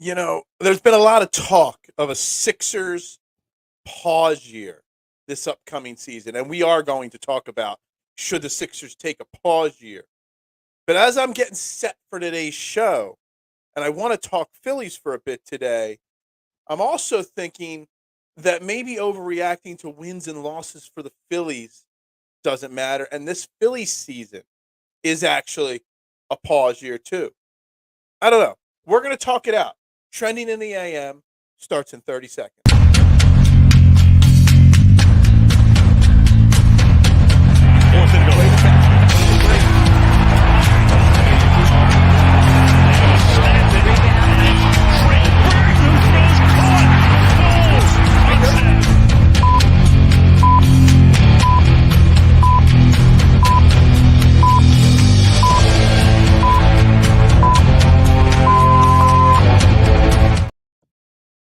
There's been a lot of talk of a Sixers pause year this upcoming season, and we are going to talk about should the Sixers take a pause year. But as I'm getting set for today's show, and I want to talk Phillies for a bit today, I'm also thinking that maybe overreacting to wins and losses for the Phillies doesn't matter, and this Phillies season is actually a pause year too. I don't know. We're going to talk it out. Trending in the AM starts in 30 seconds. Fourth and goal.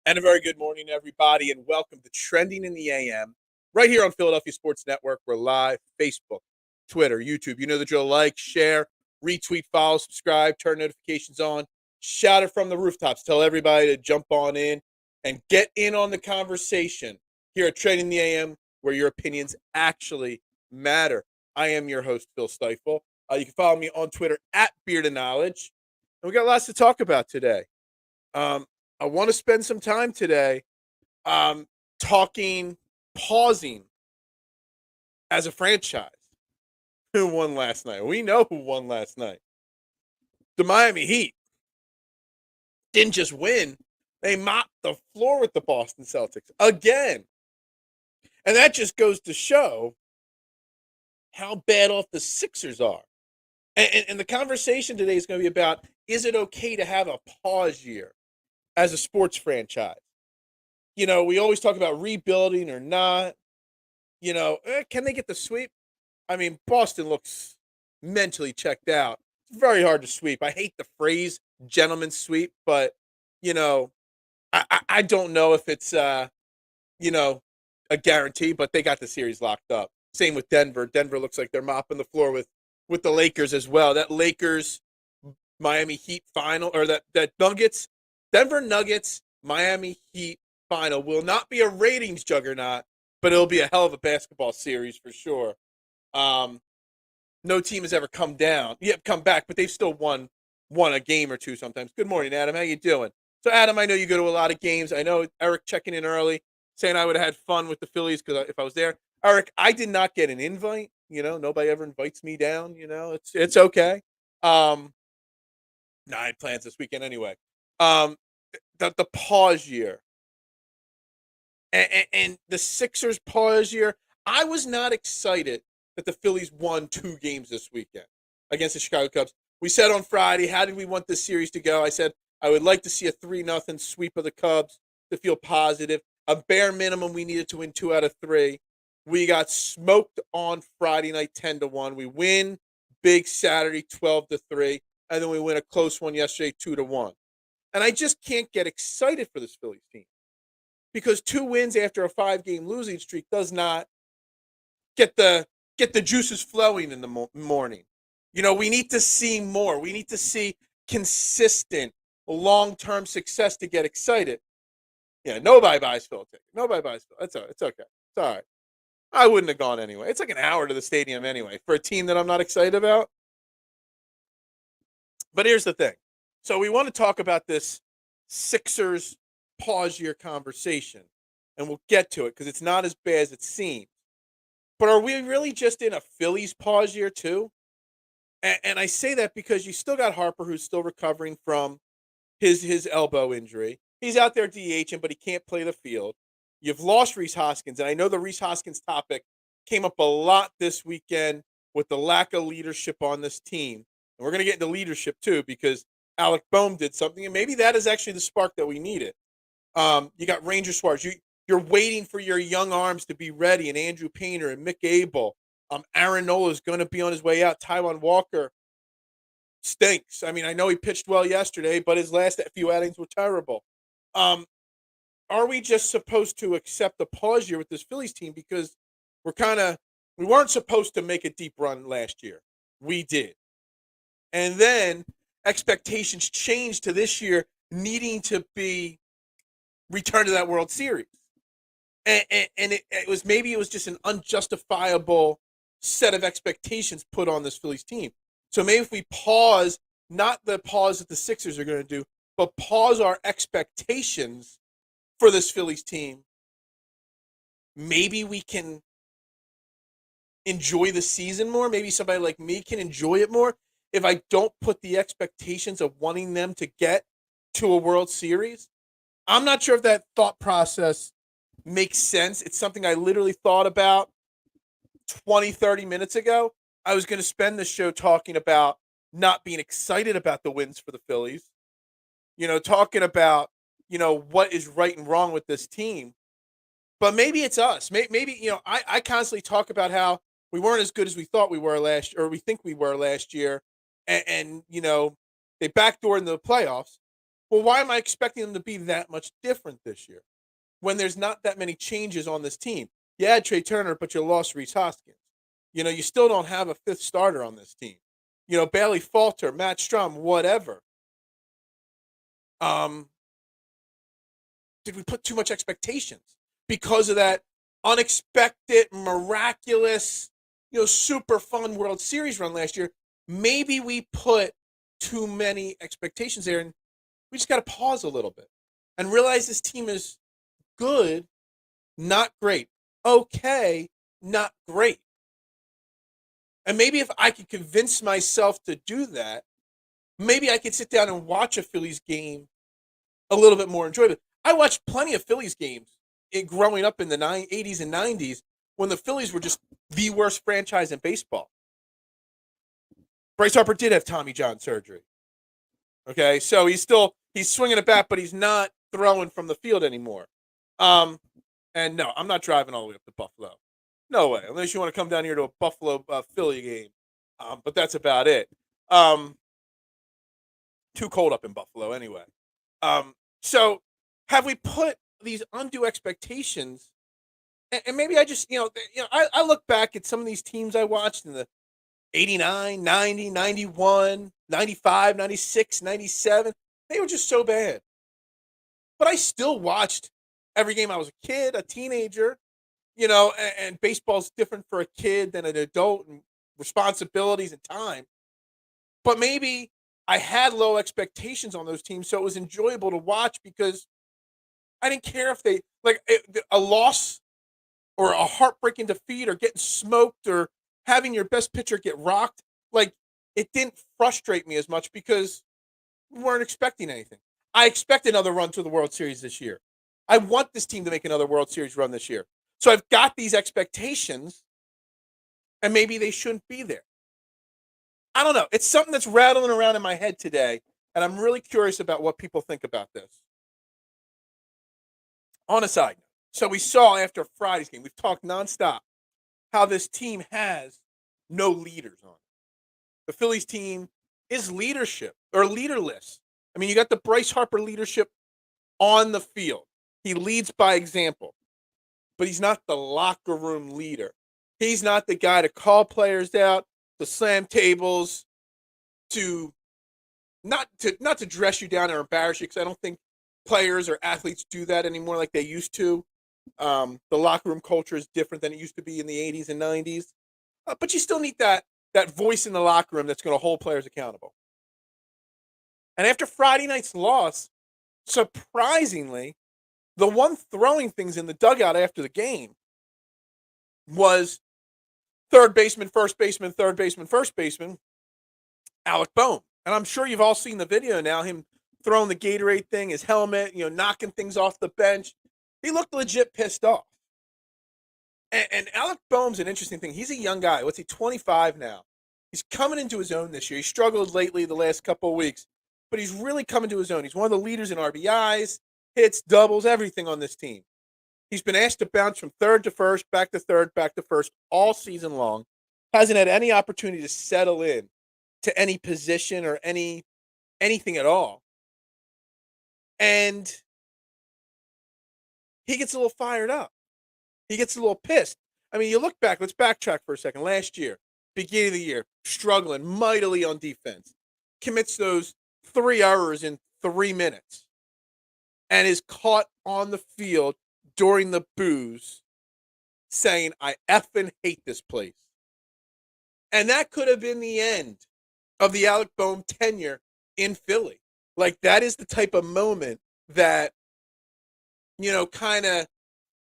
And a very good morning, everybody, and welcome to Trending in the AM, right here on Philadelphia Sports Network. We're live, Facebook, Twitter, YouTube. You know the drill. Like, share, retweet, follow, subscribe, turn notifications on, shout it from the rooftops. Tell everybody to jump on in and get in on the conversation here at Trending in the AM, where your opinions actually matter. I am your host, Phil Stifle. You can follow me on Twitter at Beard of Knowledge. And we got lots to talk about today. I want to spend some time today pausing as a franchise. Who won last night? We know who won last night. The Miami Heat didn't just win. They mopped the floor with the Boston Celtics again. And that just goes to show how bad off the Sixers are. And the conversation today is going to be about, is it okay to have a pause year as a sports franchise? We always talk about rebuilding or not. Can they get the sweep? I mean, Boston looks mentally checked out. It's very hard to sweep. I hate the phrase gentleman's sweep, but, I don't know if it's, a guarantee, but they got the series locked up. Same with Denver. Denver looks like they're mopping the floor with the Lakers as well. That Lakers Miami Heat final, or that Nuggets, Denver Nuggets, Miami Heat final will not be a ratings juggernaut, but it'll be a hell of a basketball series for sure. No team has ever come back, but they've still won a game or two sometimes. Good morning, Adam. How you doing? So, Adam, I know you go to a lot of games. I know Eric checking in early, saying I would have had fun with the Phillies because if I was there. Eric, I did not get an invite. Nobody ever invites me down. It's okay. I had plans this weekend anyway. The pause year and the Sixers pause year. I was not excited that the Phillies won 2 games this weekend against the Chicago Cubs. We said on Friday, how did we want this series to go? I said I would like to see a 3-0 sweep of the Cubs to feel positive. A bare minimum, we needed to win 2 out of 3. We got smoked on Friday night 10-1. We win big Saturday 12-3, and then we win a close one yesterday 2-1. And I just can't get excited for this Phillies team because 2 wins after a 5-game losing streak does not get the juices flowing in the morning. We need to see more. We need to see consistent, long-term success to get excited. Yeah, nobody buys Phil ticket. Nobody buys Phil. It's okay. It's all right. I wouldn't have gone anyway. It's like an hour to the stadium anyway for a team that I'm not excited about. But here's the thing. So we want to talk about this Sixers pause year conversation, and we'll get to it because it's not as bad as it seems. But are we really just in a Phillies pause year too? And I say that because you still got Harper, who's still recovering from his elbow injury. He's out there DHing, but he can't play the field. You've lost Rhys Hoskins, and I know the Rhys Hoskins topic came up a lot this weekend with the lack of leadership on this team. And we're going to get into leadership too because Alec Bohm did something, and maybe that is actually the spark that we needed. You got Ranger Suarez. You're waiting for your young arms to be ready, and Andrew Painter and Mick Abel. Aaron Nola is going to be on his way out. Taijuan Walker stinks. I mean, I know he pitched well yesterday, but his last few outings were terrible. Are we just supposed to accept a pause year with this Phillies team because we weren't supposed to make a deep run last year? We did. And then expectations changed to this year needing to be returned to that World Series. And it was maybe it was just an unjustifiable set of expectations put on this Phillies team. So maybe if we pause, not the pause that the Sixers are going to do, but pause our expectations for this Phillies team, maybe we can enjoy the season more. Maybe somebody like me can enjoy it more if I don't put the expectations of wanting them to get to a World Series. I'm not sure if that thought process makes sense. It's something I literally thought about 20, 30 minutes ago. I was going to spend the show talking about not being excited about the wins for the Phillies, talking about, what is right and wrong with this team. But maybe it's us. Maybe, I constantly talk about how we weren't as good as we thought we were last year, or we think we were last year. And they backdoored into the playoffs. Well, why am I expecting them to be that much different this year when there's not that many changes on this team? You had Trey Turner, but you lost Rhys Hoskins. You still don't have a fifth starter on this team. Bailey Falter, Matt Strom, whatever. Did we put too much expectations because of that unexpected, miraculous, super fun World Series run last year? Maybe we put too many expectations there, and we just got to pause a little bit and realize this team is good, not great. Okay, not great. And maybe if I could convince myself to do that, maybe I could sit down and watch a Phillies game a little bit more enjoyable. I watched plenty of Phillies games growing up in the 80s and 90s when the Phillies were just the worst franchise in baseball. Bryce Harper did have Tommy John surgery. Okay, so he's swinging a bat, but he's not throwing from the field anymore. And no, I'm not driving all the way up to Buffalo. No way, unless you want to come down here to a Buffalo Philly game. But that's about it. Too cold up in Buffalo anyway. So have we put these undue expectations? And maybe I just, I look back at some of these teams I watched in the 89, 90, 91, 95, 96, 97. They were just so bad. But I still watched every game. I was a kid, a teenager, and baseball's different for a kid than an adult, and responsibilities and time. But maybe I had low expectations on those teams, so it was enjoyable to watch because I didn't care if they, a loss or a heartbreaking defeat or getting smoked or having your best pitcher get rocked. It didn't frustrate me as much because we weren't expecting anything. I expect another run to the World Series this year. I want this team to make another World Series run this year. So I've got these expectations, and maybe they shouldn't be there. I don't know. It's something that's rattling around in my head today, and I'm really curious about what people think about this. On a side note, so we saw after Friday's game, we've talked nonstop, how this team has no leaders on it. The Phillies team is leadership or leaderless. I mean, you got the Bryce Harper leadership on the field. He leads by example, but he's not the locker room leader. He's not the guy to call players out, to slam tables, to not to dress you down or embarrass you, because I don't think players or athletes do that anymore like they used to. The locker room culture is different than it used to be in the 80s and 90s. But you still need that voice in the locker room that's going to hold players accountable. And after Friday night's loss, surprisingly, the one throwing things in the dugout after the game was third baseman, first baseman, third baseman, first baseman, Alec Bohm. And I'm sure you've all seen the video now, him throwing the Gatorade thing, his helmet, knocking things off the bench. He looked legit pissed off. And Alec Bohm's an interesting thing. He's a young guy. What's he, 25 now? He's coming into his own this year. He struggled lately the last couple of weeks, but he's really coming to his own. He's one of the leaders in RBIs, hits, doubles, everything on this team. He's been asked to bounce from third to first, back to third, back to first all season long. Hasn't had any opportunity to settle in to any position or anything at all. And he gets a little fired up. He gets a little pissed. I mean, you look back, let's backtrack for a second. Last year, beginning of the year, struggling mightily on defense. Commits those 3 errors in 3 minutes and is caught on the field during the boos saying, I effing hate this place. And that could have been the end of the Alec Bohm tenure in Philly. Like, that is the type of moment that, kind of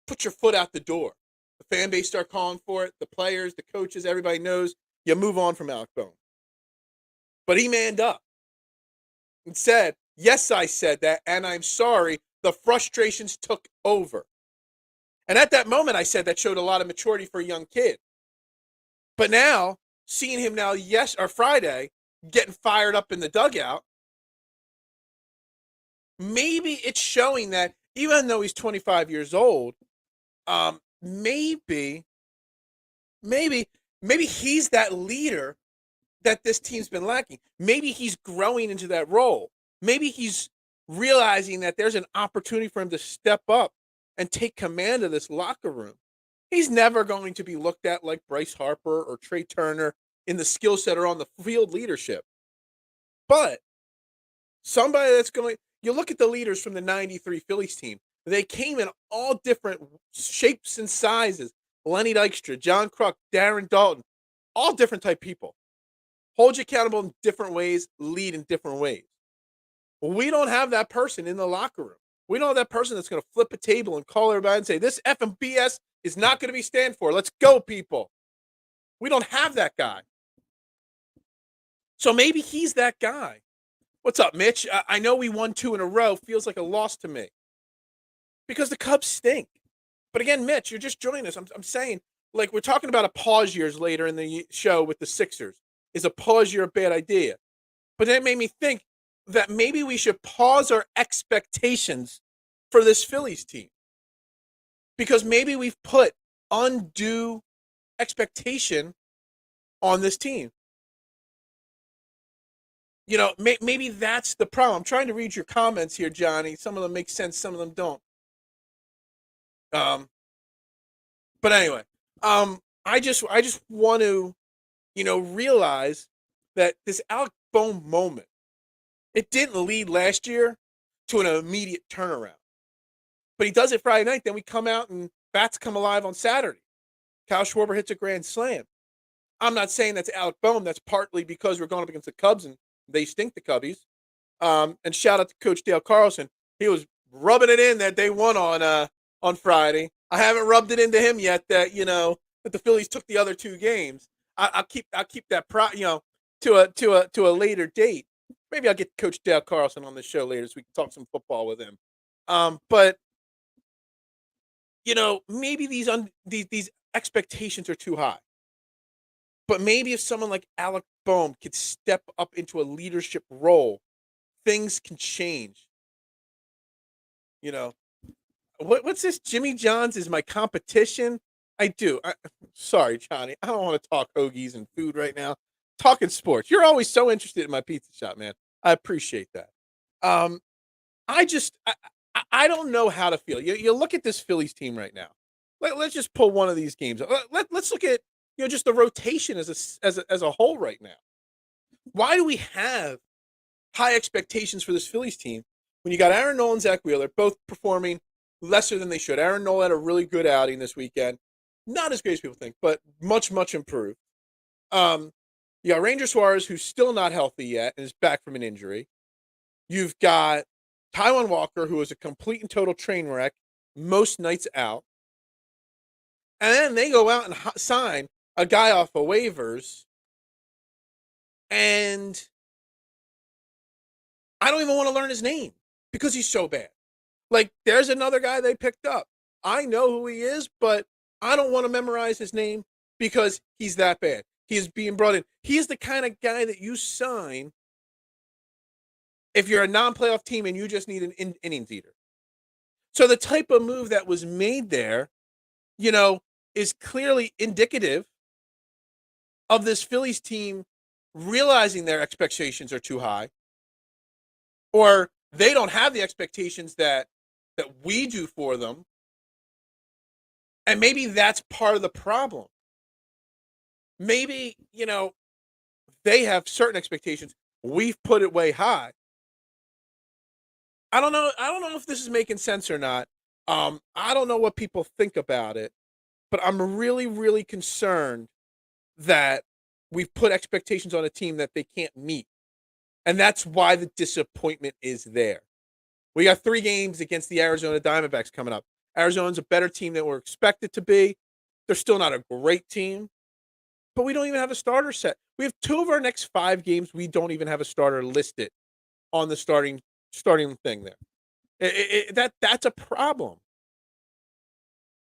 put your foot out the door. The fan base start calling for it. The players, the coaches, everybody knows you move on from Alec Bohm. But he manned up and said, yes, I said that, and I'm sorry. The frustrations took over. And at that moment, I said that showed a lot of maturity for a young kid. But now, seeing him now, Friday, getting fired up in the dugout, maybe it's showing that even though he's 25 years old, maybe he's that leader that this team's been lacking. Maybe he's growing into that role. Maybe he's realizing that there's an opportunity for him to step up and take command of this locker room. He's never going to be looked at like Bryce Harper or Trey Turner in the skill set or on the field leadership. But somebody that's going, you look at the leaders from the 93 Phillies team, they came in all different shapes and sizes. Lenny Dykstra, John Kruk, Darren Dalton, all different type people. Hold you accountable in different ways, lead in different ways. We don't have that person in the locker room. We don't have that person that's going to flip a table and call everybody and say, this effing BS is not going to be stand for. Let's go, people. We don't have that guy. So maybe he's that guy. What's up, Mitch? I know we won 2 in a row. Feels like a loss to me. Because the Cubs stink. But again, Mitch, you're just joining us. I'm saying, like, we're talking about a pause years later in the show with the Sixers. Is a pause year a bad idea? But that made me think that maybe we should pause our expectations for this Phillies team. Because maybe we've put undue expectation on this team. Maybe that's the problem. I'm trying to read your comments here, Johnny. Some of them make sense, some of them don't. But anyway, I just want to, realize that this Alec Bohm moment, it didn't lead last year to an immediate turnaround. But he does it Friday night, then we come out and bats come alive on Saturday. Kyle Schwarber hits a grand slam. I'm not saying that's Alec Bohm. That's partly because we're going up against the Cubs and they stink, the Cubbies. And shout out to Coach Dale Carlson. He was rubbing it in that they won on Friday. I haven't rubbed it into him yet that that the Phillies took the other 2 games. I'll keep that to a later date. Maybe I'll get Coach Dale Carlson on the show later so we can talk some football with him. But maybe these expectations are too high. But maybe if someone like Alec Bohm could step up into a leadership role, things can change. What's this? Jimmy John's is my competition? I do. Sorry, Johnny. I don't want to talk hoagies and food right now. Talking sports. You're always so interested in my pizza shop, man. I appreciate that. I don't know how to feel. You look at this Phillies team right now. Let's just pull one of these games. Let's look at just the rotation as a whole right now. Why do we have high expectations for this Phillies team when you got Aaron Nola and Zach Wheeler both performing lesser than they should? Aaron Nola had a really good outing this weekend. Not as great as people think, but much, much improved. You got Ranger Suarez, who's still not healthy yet and is back from an injury. You've got Taijuan Walker, who is a complete and total train wreck most nights out. And then they go out and sign a guy off of waivers. And I don't even want to learn his name because he's so bad. Like, there's another guy they picked up. I know who he is, but I don't want to memorize his name because he's that bad. He is being brought in. He is the kind of guy that you sign if you're a non-playoff team and you just need an innings eater. So the type of move that was made there, is clearly indicative of this Phillies team realizing their expectations are too high, or they don't have the expectations that we do for them. And maybe that's part of the problem. Maybe, they have certain expectations. We've put it way high. I don't know. I don't know if this is making sense or not. I don't know what people think about it, but I'm really, really concerned that we've put expectations on a team that they can't meet. And that's why the disappointment is there. We got 3 games against the Arizona Diamondbacks coming up. Arizona's a better team than we're expected to be. They're still not a great team, but we don't even have a starter set. We have 2 of our next 5 games. We don't even have a starter listed on the starting thing there. That's a problem.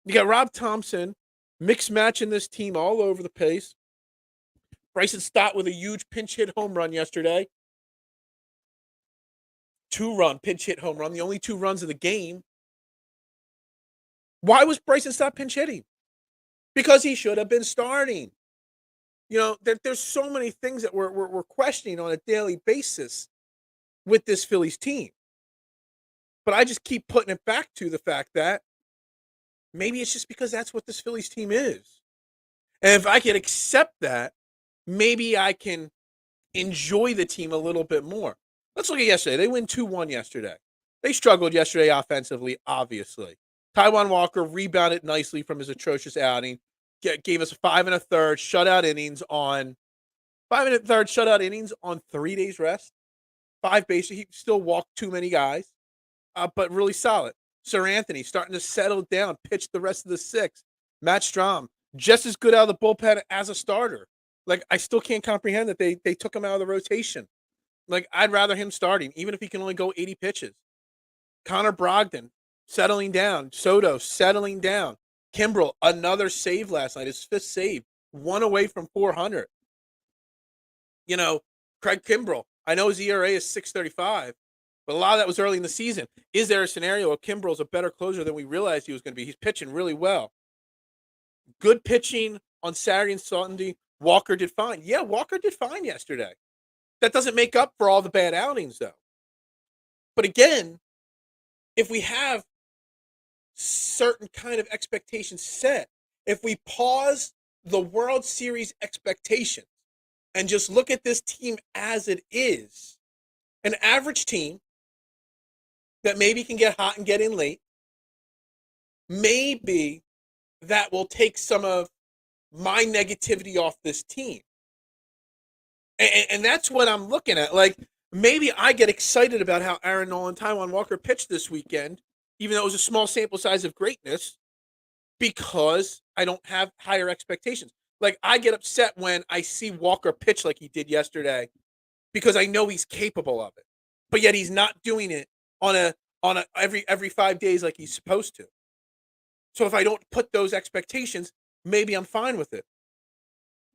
You got Rob Thompson mixed matching this team all over the place. Bryson Stott with a huge pinch hit home run yesterday. 2-run pinch hit home run, the only 2 runs of the game. Why was Bryson Stott pinch hitting? Because he should have been starting. You know, there's so many things that we're questioning on a daily basis with this Phillies team. But I just keep putting it back to the fact that maybe it's just because that's what this Phillies team is. And if I can accept that, maybe I can enjoy the team a little bit more. Let's look at yesterday. They win 2-1 yesterday. They struggled yesterday offensively, obviously. Taijuan Walker rebounded nicely from his atrocious outing. Gave us 5 1/3 shutout innings on 5 1/3 shutout innings on 3 days rest. 5 bases. He still walked too many guys, but really solid. Sir Anthony starting to settle down, pitched the rest of the 6. Matt Strahm, just as good out of the bullpen as a starter. Like, I still can't comprehend that they took him out of the rotation. Like, I'd rather him starting, even if he can only go 80 pitches. Connor Brogdon settling down. Soto settling down. Kimbrel, another save last night, his 5th save. 1 away from 400. You know, Craig Kimbrel, I know his ERA is 6.35, but a lot of that was early in the season. Is there a scenario where Kimbrel's a better closer than we realized he was going to be? He's pitching really well. Good pitching on Saturday and Sunday. Walker did fine. Yeah, Walker did fine yesterday. That doesn't make up for all the bad outings, though. But again, if we have certain kind of expectations set, if we pause the World Series expectations and just look at this team as it is, an average team that maybe can get hot and get in late, maybe that will take some of my negativity off this team. And that's what I'm looking at. Like, maybe I get excited about how Aaron Nola and Taijuan Walker pitched this weekend, even though it was a small sample size of greatness, because I don't have higher expectations. Like, I get upset when I see Walker pitch like he did yesterday because I know he's capable of it, but yet he's not doing it on a every 5 days like he's supposed to. So if I don't put those expectations, maybe I'm fine with it.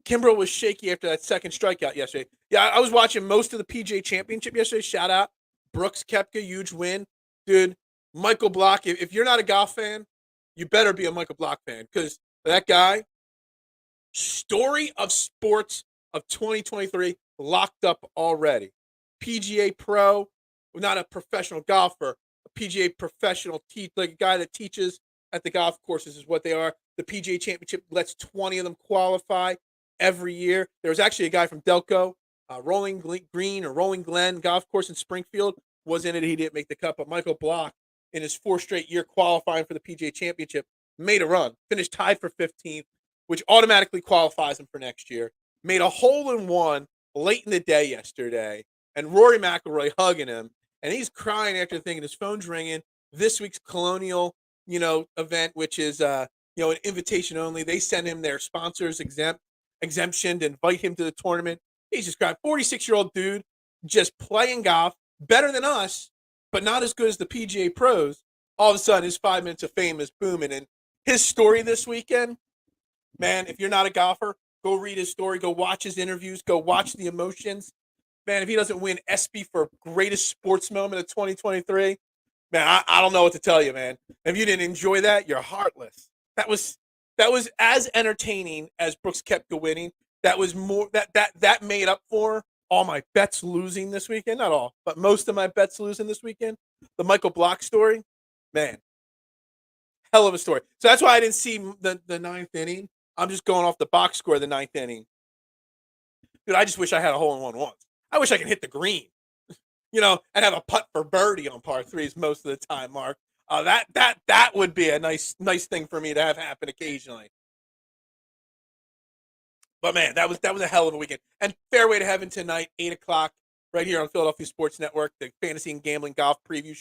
Kimbrel was shaky after that second strikeout yesterday. Yeah, I was watching most of the PGA Championship yesterday. Shout out Brooks Koepka, huge win. Dude, Michael Block, if you're not a golf fan, you better be a Michael Block fan, because that guy, story of sports of 2023, locked up already. PGA pro, not a professional golfer, a PGA professional, like a guy that teaches at the golf courses is what they are. The PGA Championship lets 20 of them qualify every year. There was actually a guy from Delco, Rolling Green or Rolling Glen golf course in Springfield, was in it. He didn't make the cut, but Michael Block, in his 4th straight year qualifying for the PGA Championship, made a run, finished tied for 15th, which automatically qualifies him for next year. Made a hole-in-one late in the day yesterday, and Rory McIlroy hugging him, and he's crying after thinking his phone's ringing. This week's Colonial, event, which is, an invitation only. They send him their sponsors exemption to invite him to the tournament. He's just got 46-year-old dude just playing golf, better than us, but not as good as the PGA pros. All of a sudden, his 5 minutes of fame is booming. And his story this weekend, man, if you're not a golfer, go read his story, go watch his interviews, go watch the emotions. Man, if he doesn't win ESPY for greatest sports moment of 2023, man, I don't know what to tell you, man. If you didn't enjoy that, you're heartless. That was as entertaining as Brooks Koepka winning. That was more that made up for all my bets losing this weekend. Not all, but most of my bets losing this weekend. The Michael Block story, man, hell of a story. So that's why I didn't see the 9th inning. I'm just going off the box score of the 9th inning. Dude, I just wish I had a hole-in-one once. I wish I could hit the green. and have a putt for birdie on par threes most of the time, Mark. That would be a nice thing for me to have happen occasionally. But man, that was a hell of a weekend. And Fairway to Heaven tonight, 8 o'clock, right here on Philadelphia Sports Network, the Fantasy and Gambling Golf preview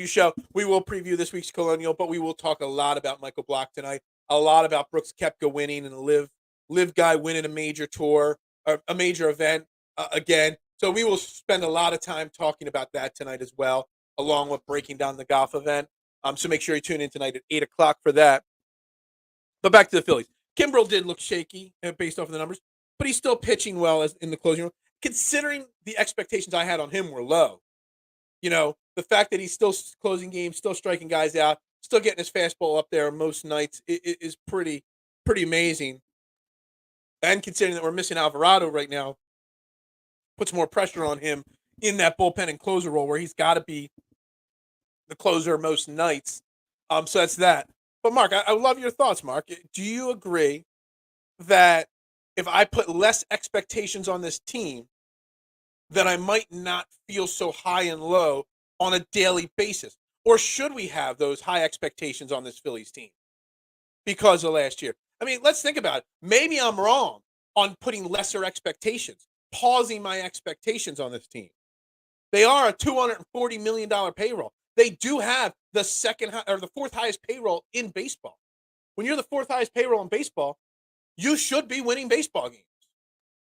show. We will preview this week's Colonial, but we will talk a lot about Michael Block tonight, a lot about Brooks Koepka winning and the live guy winning a major tour, or a major event again. So we will spend a lot of time talking about that tonight as well, along with breaking down the golf event. So make sure you tune in tonight at 8 o'clock for that. But back to the Phillies. Kimbrel did look shaky based off of the numbers, but he's still pitching well as in the closing role. Considering the expectations I had on him were low. The fact that he's still closing games, still striking guys out, still getting his fastball up there most nights is pretty amazing. And considering that we're missing Alvarado right now, puts more pressure on him in that bullpen and closer role where he's got to be the closer most nights. So that's that. But Mark, I love your thoughts, Mark. Do you agree that if I put less expectations on this team, then I might not feel so high and low on a daily basis? Or should we have those high expectations on this Phillies team because of last year? I mean, let's think about it. Maybe I'm wrong on putting lesser expectations, pausing my expectations on this team. They are a $240 million payroll. They do have the fourth highest payroll in baseball. When you're the fourth highest payroll in baseball, you should be winning baseball games.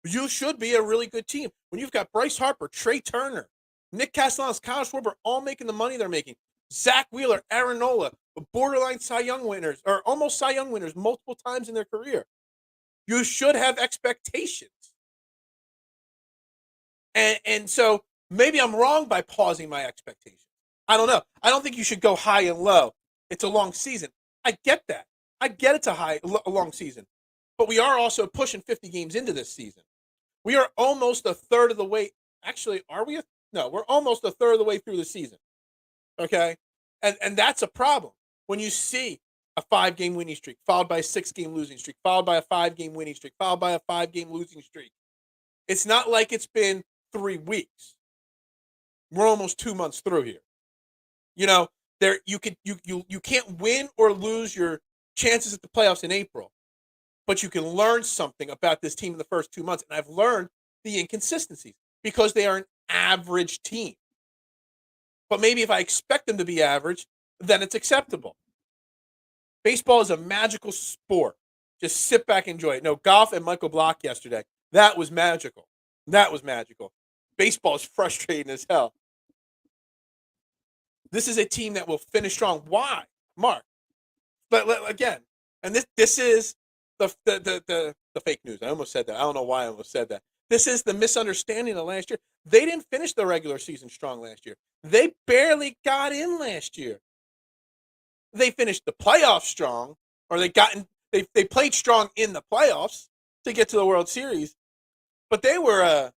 You should be a really good team. When you've got Bryce Harper, Trey Turner, Nick Castellanos, Kyle Schwarber all making the money they're making, Zach Wheeler, Aaron Nola, borderline Cy Young winners, or almost Cy Young winners multiple times in their career, you should have expectations. And so maybe I'm wrong by pausing my expectations. I don't know. I don't think you should go high and low. It's a long season. I get that. I get it's a long season. But we are also pushing 50 games into this season. We are almost a third of the way. Actually, are we? No, we're almost a third of the way through the season. Okay? And that's a problem. When you see a 5-game winning streak, followed by a 6-game losing streak, followed by a 5-game winning streak, followed by a 5-game losing streak. It's not like it's been 3 weeks. We're almost 2 months through here. You can't win or lose your chances at the playoffs in April, but you can learn something about this team in the first 2 months. And I've learned the inconsistencies because they are an average team. But maybe if I expect them to be average, then it's acceptable. Baseball is a magical sport. Just sit back and enjoy it. No, golf and Michael Block yesterday. That was magical. Baseball is frustrating as hell. This is a team that will finish strong. Why, Mark? But again, and this is the fake news. I almost said that. I don't know why I almost said that. This is the misunderstanding of last year. They didn't finish the regular season strong last year. They barely got in last year. They finished the playoffs strong, or they played strong in the playoffs to get to the World Series, but they were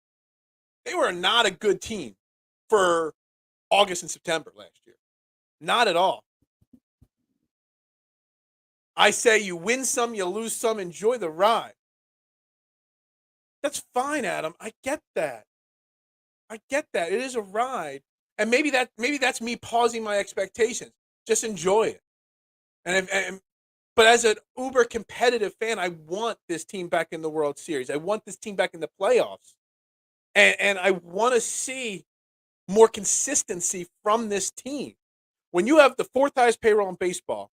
not a good team for August and September last year. Not at all. I say you win some, you lose some, enjoy the ride. That's fine, Adam. I get that. It is a ride. And maybe that's me pausing my expectations. Just enjoy it. But as an uber competitive fan, I want this team back in the World Series. I want this team back in the playoffs. And I want to see more consistency from this team. When you have the fourth highest payroll in baseball,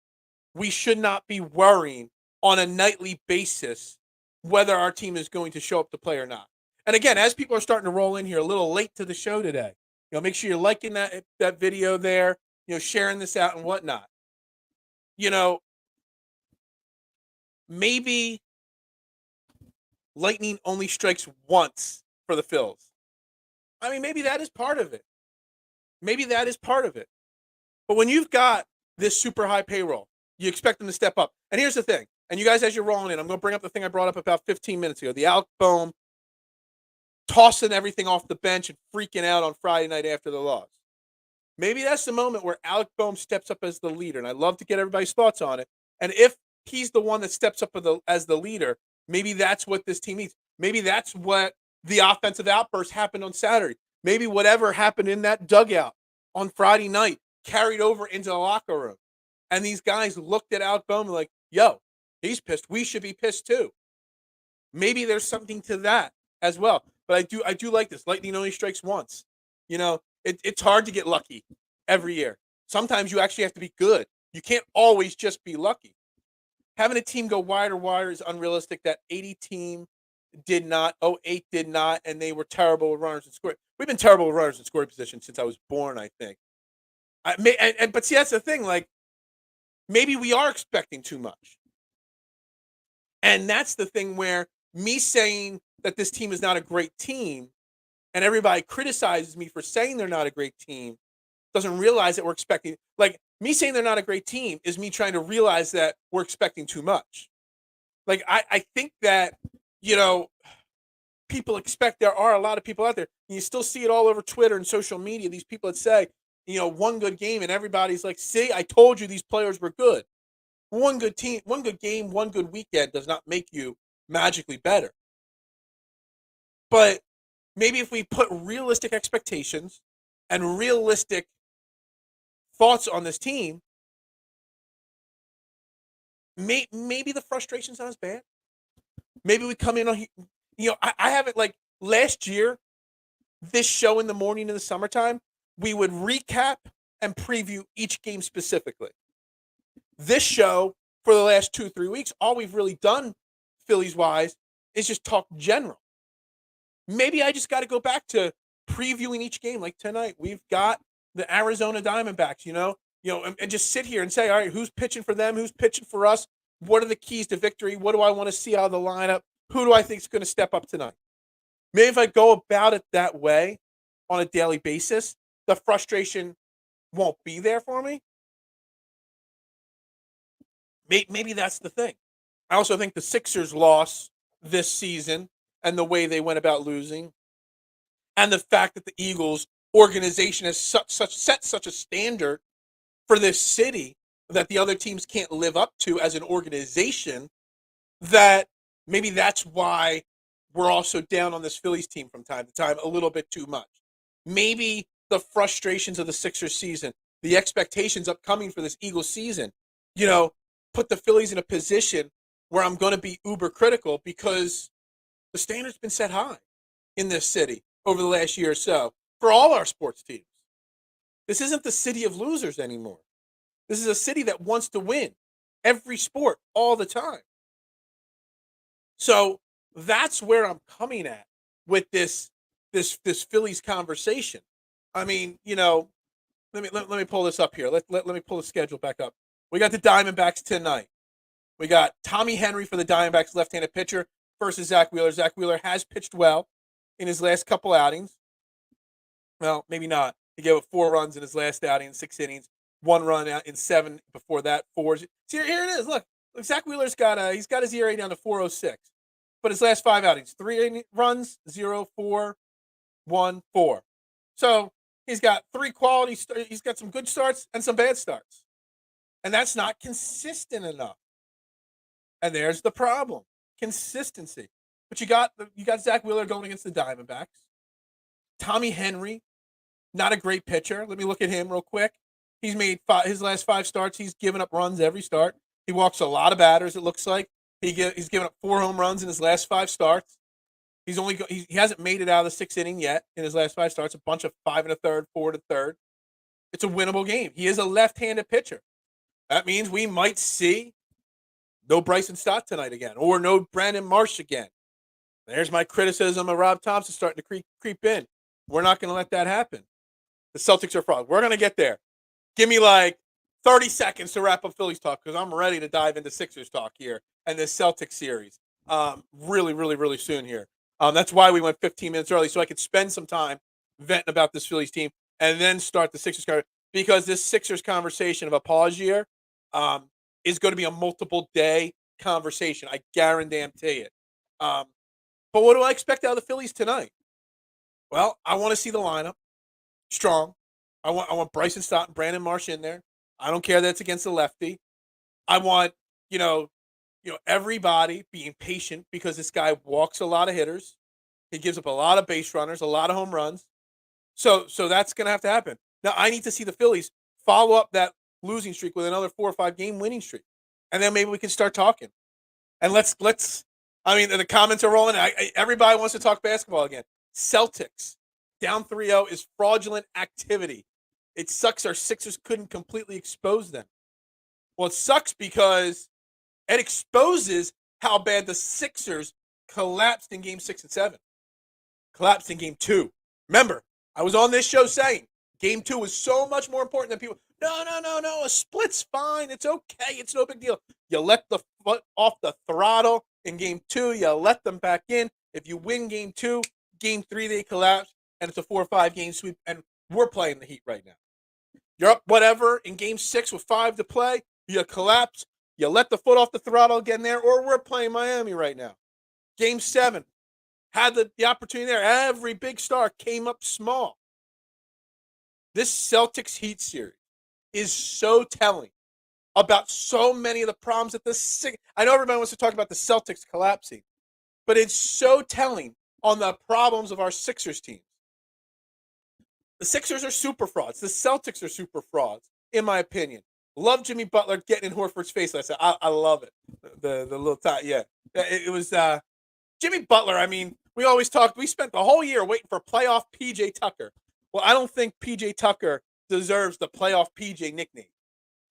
we should not be worrying on a nightly basis whether our team is going to show up to play or not. And again, as people are starting to roll in here a little late to the show today, make sure you're liking that video there, sharing this out and whatnot. Maybe lightning only strikes once for the Phils. I mean, maybe that is part of it. But when you've got this super high payroll, you expect them to step up. And here's the thing. And you guys, as you're rolling in, I'm going to bring up the thing I brought up about 15 minutes ago. The Alec Bohm tossing everything off the bench and freaking out on Friday night after the loss. Maybe that's the moment where Alec Bohm steps up as the leader. And I'd love to get everybody's thoughts on it. And if he's the one that steps up as the leader, maybe that's what this team needs. Maybe that's what the offensive outburst happened on Saturday. Maybe whatever happened in that dugout on Friday night carried over into the locker room. And these guys looked at Alec Bohm like, yo, he's pissed. We should be pissed too. Maybe there's something to that as well. But I do like this. Lightning only strikes once. It's hard to get lucky every year. Sometimes you actually have to be good. You can't always just be lucky. Having a team go wide or wider is unrealistic. That 80 team did not, 08 did not, and they were terrible with runners in scoring. We've been terrible with runners in scoring position since I was born, I think. But see, that's the thing. Like, maybe we are expecting too much. And that's the thing where me saying that this team is not a great team and everybody criticizes me for saying they're not a great team doesn't realize that we're expecting, like, me saying they're not a great team is me trying to realize that we're expecting too much. Like, I think that, people expect, there are a lot of people out there, and you still see it all over Twitter and social media, these people that say, one good game, and everybody's like, see, I told you these players were good. One good team, one good game, one good weekend does not make you magically better. But maybe if we put realistic expectations and realistic thoughts on this team, maybe the frustration's not as bad. Maybe we come in on, I haven't, like, last year, this show in the morning in the summertime, we would recap and preview each game specifically. This show, for the last 2-3 weeks, all we've really done, Phillies-wise, is just talk general. Maybe I just got to go back to previewing each game. Like tonight, we've got the Arizona Diamondbacks, and just sit here and say, all right, who's pitching for them? Who's pitching for us? What are the keys to victory? What do I want to see out of the lineup? Who do I think is going to step up tonight? Maybe if I go about it that way on a daily basis, the frustration won't be there for me. Maybe that's the thing. I also think the Sixers' loss this season and the way they went about losing, and the fact that the Eagles organization has set such a standard for this city that the other teams can't live up to as an organization, that maybe that's why we're also down on this Phillies team from time to time a little bit too much. Maybe the frustrations of the Sixers season, the expectations upcoming for this Eagles season, put the Phillies in a position where I'm going to be uber critical, because the standard's been set high in this city over the last year or so for all our sports teams. This isn't the city of losers anymore. This is a city that wants to win every sport all the time. So that's where I'm coming at with this Phillies conversation. I mean, let me pull this up here. Let me pull the schedule back up. We got the Diamondbacks tonight. We got Tommy Henry for the Diamondbacks, left-handed pitcher, versus Zach Wheeler. Zach Wheeler has pitched well in his last couple outings. Well, maybe not. He gave up 4 runs in his last outing in 6 innings. 1 run out in 7 before that. 4. See, here it is. Look, Zach Wheeler's got he's got his ERA down to 4.06. But his last 5 outings, 3 runs, 0, 4, 1, 4. So he's got 3 quality. He's got some good starts and some bad starts, and that's not consistent enough. And there's the problem: consistency. But you got Zach Wheeler going against the Diamondbacks. Tommy Henry, not a great pitcher. Let me look at him real quick. He's made his last 5 starts. He's given up runs every start. He walks a lot of batters. It looks like he's given up 4 home runs in his last 5 starts. He hasn't made it out of the 6th inning yet in his last 5 starts. A bunch of 5 1/3, 4 1/3. It's a winnable game. He is a left-handed pitcher. That means we might see no Bryson Stott tonight again, or no Brandon Marsh again. There's my criticism of Rob Thompson starting to creep in. We're not going to let that happen. The Celtics are fraud. We're going to get there. Give me like 30 seconds to wrap up Phillies talk, because I'm ready to dive into Sixers talk here and this Celtics series really, really, really soon here. That's why we went 15 minutes early, so I could spend some time venting about this Phillies team and then start the Sixers conversation, because this Sixers conversation of a pause year is going to be a multiple day conversation. I guarantee it. But what do I expect out of the Phillies tonight? Well, I want to see the lineup strong. I want Bryson Stott and Brandon Marsh in there. I don't care that it's against the lefty. I want, everybody being patient, because this guy walks a lot of hitters. He gives up a lot of base runners, a lot of home runs. So that's going to have to happen. Now I need to see the Phillies follow up that losing streak with another 4 or 5 game winning streak, and then maybe we can start talking. And let's. I mean, the comments are rolling. Everybody wants to talk basketball again. Celtics down 3-0 is fraudulent activity. It sucks our Sixers couldn't completely expose them. Well, it sucks because it exposes how bad the Sixers collapsed in Game 6 and 7. Collapsed in Game 2. Remember, I was on this show saying Game 2 was so much more important than people. No. A split's fine. It's okay. It's no big deal. You let the foot off the throttle in Game 2. You let them back in. If you win Game 2, Game 3 they collapse, and it's a 4 or 5 game sweep. And we're playing the Heat right now. You're up whatever in Game 6 with 5 to play. You collapse. You let the foot off the throttle again there, or we're playing Miami right now. Game 7 had the opportunity there. Every big star came up small. This Celtics Heat series is so telling about so many of the problems that I know everybody wants to talk about the Celtics collapsing, but it's so telling on the problems of our Sixers team. The Sixers are super frauds. The Celtics are super frauds, in my opinion. Love Jimmy Butler getting in Horford's face last night. I love it. The little time, yeah. It was Jimmy Butler. I mean, we always talked. We spent the whole year waiting for playoff PJ Tucker. Well, I don't think PJ Tucker deserves the playoff PJ nickname.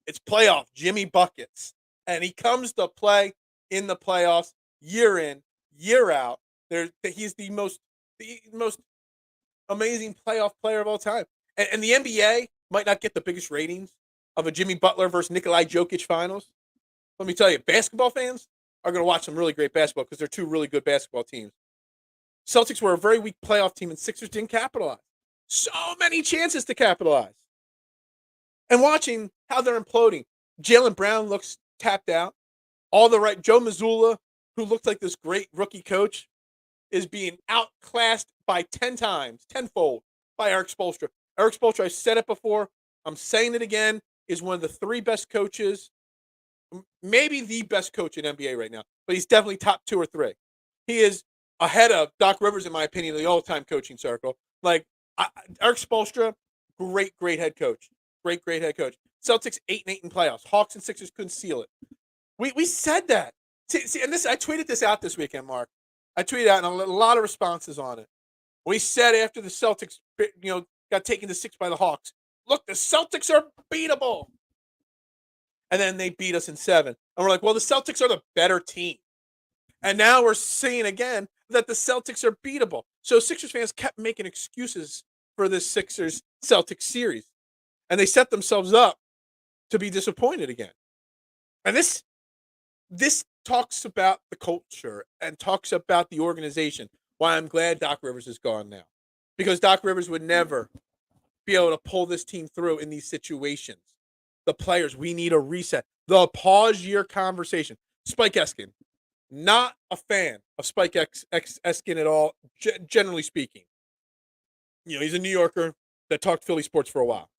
It's playoff Jimmy Buckets, and he comes to play in the playoffs year in, year out. He's the most amazing playoff player of all time. And the NBA might not get the biggest ratings of a Jimmy Butler versus Nikolai Jokic finals. Let me tell you, basketball fans are going to watch some really great basketball because they're two really good basketball teams. Celtics were a very weak playoff team, and Sixers didn't capitalize. So many chances to capitalize. And watching how they're imploding. Jaylen Brown looks tapped out. Joe Mazzulla, who looked like this great rookie coach, is being outclassed by 10-fold by Eric Spoelstra. Eric Spoelstra, I said it before, I'm saying it again, is one of the 3 best coaches, maybe the best coach in NBA right now, but he's definitely top 2 or 3. He is ahead of Doc Rivers, in my opinion, in the all-time coaching circle. Like, Eric Spoelstra, great head coach. Great head coach. Celtics 8-8 in playoffs. Hawks and Sixers couldn't seal it. We said that. See, and I tweeted this out this weekend, Mark. I tweeted out, and a lot of responses on it. We said after the Celtics, got taken to 6 by the Hawks, look, the Celtics are beatable. And then they beat us in 7. And we're like, well, the Celtics are the better team. And now we're seeing again that the Celtics are beatable. So Sixers fans kept making excuses for this Sixers-Celtics series. And they set themselves up to be disappointed again. And this talks about the culture and talks about the organization. Why I'm glad Doc Rivers is gone now. Because Doc Rivers would never be able to pull this team through in these situations. The players, we need a reset. The pause year conversation. Spike Eskin, not a fan of Spike Eskin at all, generally speaking. He's a New Yorker that talked Philly sports for a while.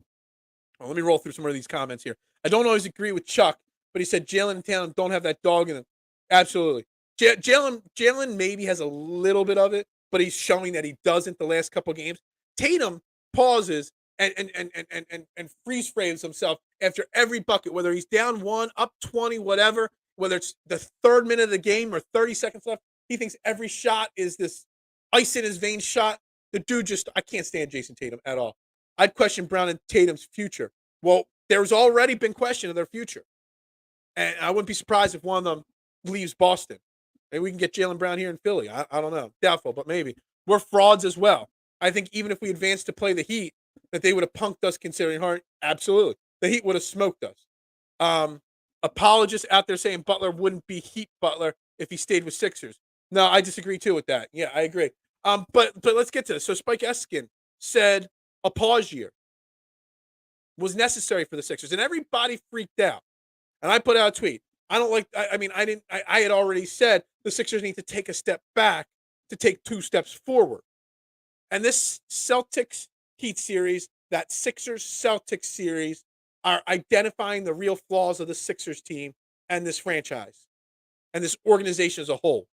Well, let me roll through some of these comments here. I don't always agree with Chuck, but he said Jalen and Tatum don't have that dog in them. Absolutely. Jalen maybe has a little bit of it, but he's showing that he doesn't the last couple games. Tatum pauses and freeze frames himself after every bucket, whether he's down 1, up 20, whatever, whether it's the 3rd minute of the game or 30 seconds left. He thinks every shot is this ice in his veins shot. The dude I can't stand Jason Tatum at all. I'd question Brown and Tatum's future. Well, there's already been question of their future. And I wouldn't be surprised if one of them leaves Boston. Maybe we can get Jaylen Brown here in Philly. I don't know. Doubtful, but maybe. We're frauds as well. I think even if we advanced to play the Heat, that they would have punked us considering hard. Absolutely. The Heat would have smoked us. Apologists out there saying Butler wouldn't be Heat Butler if he stayed with Sixers. No, I disagree too with that. Yeah, I agree. But let's get to this. So Spike Eskin said a pause year was necessary for the Sixers, and everybody freaked out. And I put out a tweet. I had already said the Sixers need to take a step back to take 2 steps forward. And this Celtics Heat series, that Sixers Celtics series, are identifying the real flaws of the Sixers team and this franchise and this organization as a whole.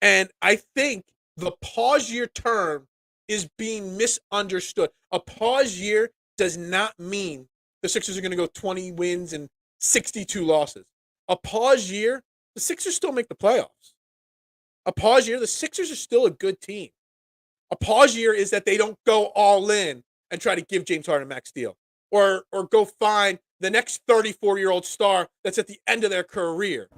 And I think the pause year term is being misunderstood. A pause year does not mean the Sixers are going to go 20 wins and 62 losses. A pause year, the Sixers still make the playoffs. A pause year, the Sixers are still a good team. A pause year is that they don't go all in and try to give James Harden a max deal, or go find the next 34-year-old star that's at the end of their career.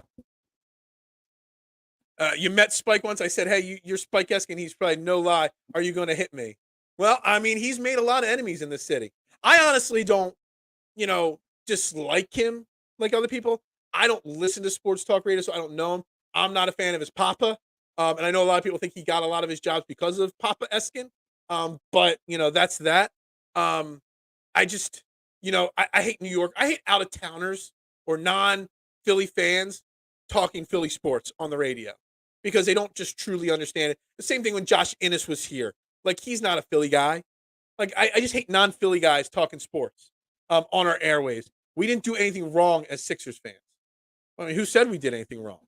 You met Spike once. I said, hey, you're Spike Eskin. He's probably, no lie, are you going to hit me? Well, I mean, he's made a lot of enemies in this city. I honestly don't, dislike him like other people. I don't listen to sports talk radio, so I don't know him. I'm not a fan of his papa. And I know a lot of people think he got a lot of his jobs because of Papa Eskin. But, that's that. I just, I hate New York. I hate out-of-towners or non-Philly fans talking Philly sports on the radio because they don't just truly understand it. The same thing when Josh Innes was here. Like, he's not a Philly guy. Like, I just hate non-Philly guys talking sports on our airwaves. We didn't do anything wrong as Sixers fans. I mean, who said we did anything wrong?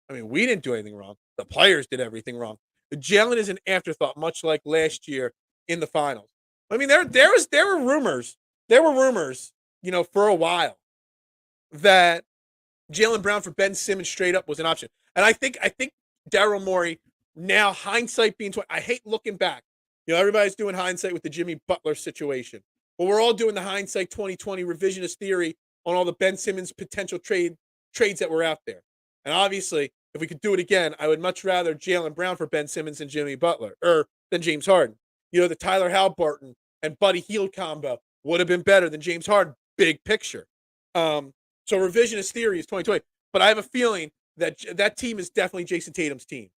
I mean, we didn't do anything wrong. The players did everything wrong. Jalen is an afterthought, much like last year in the finals. I mean, there were rumors. There were rumors, for a while that Jaylen Brown for Ben Simmons straight up was an option. And I think Daryl Morey, now hindsight being 20, I hate looking back. Everybody's doing hindsight with the Jimmy Butler situation. Well, we're all doing the hindsight 2020 revisionist theory on all the Ben Simmons potential trades that were out there. And obviously, if we could do it again, I would much rather Jaylen Brown for Ben Simmons than Jimmy Butler, or than James Harden. The Tyler Halliburton and Buddy Hield combo would have been better than James Harden. Big picture. So revisionist theory is 2020. But I have a feeling that team is definitely Jason Tatum's team.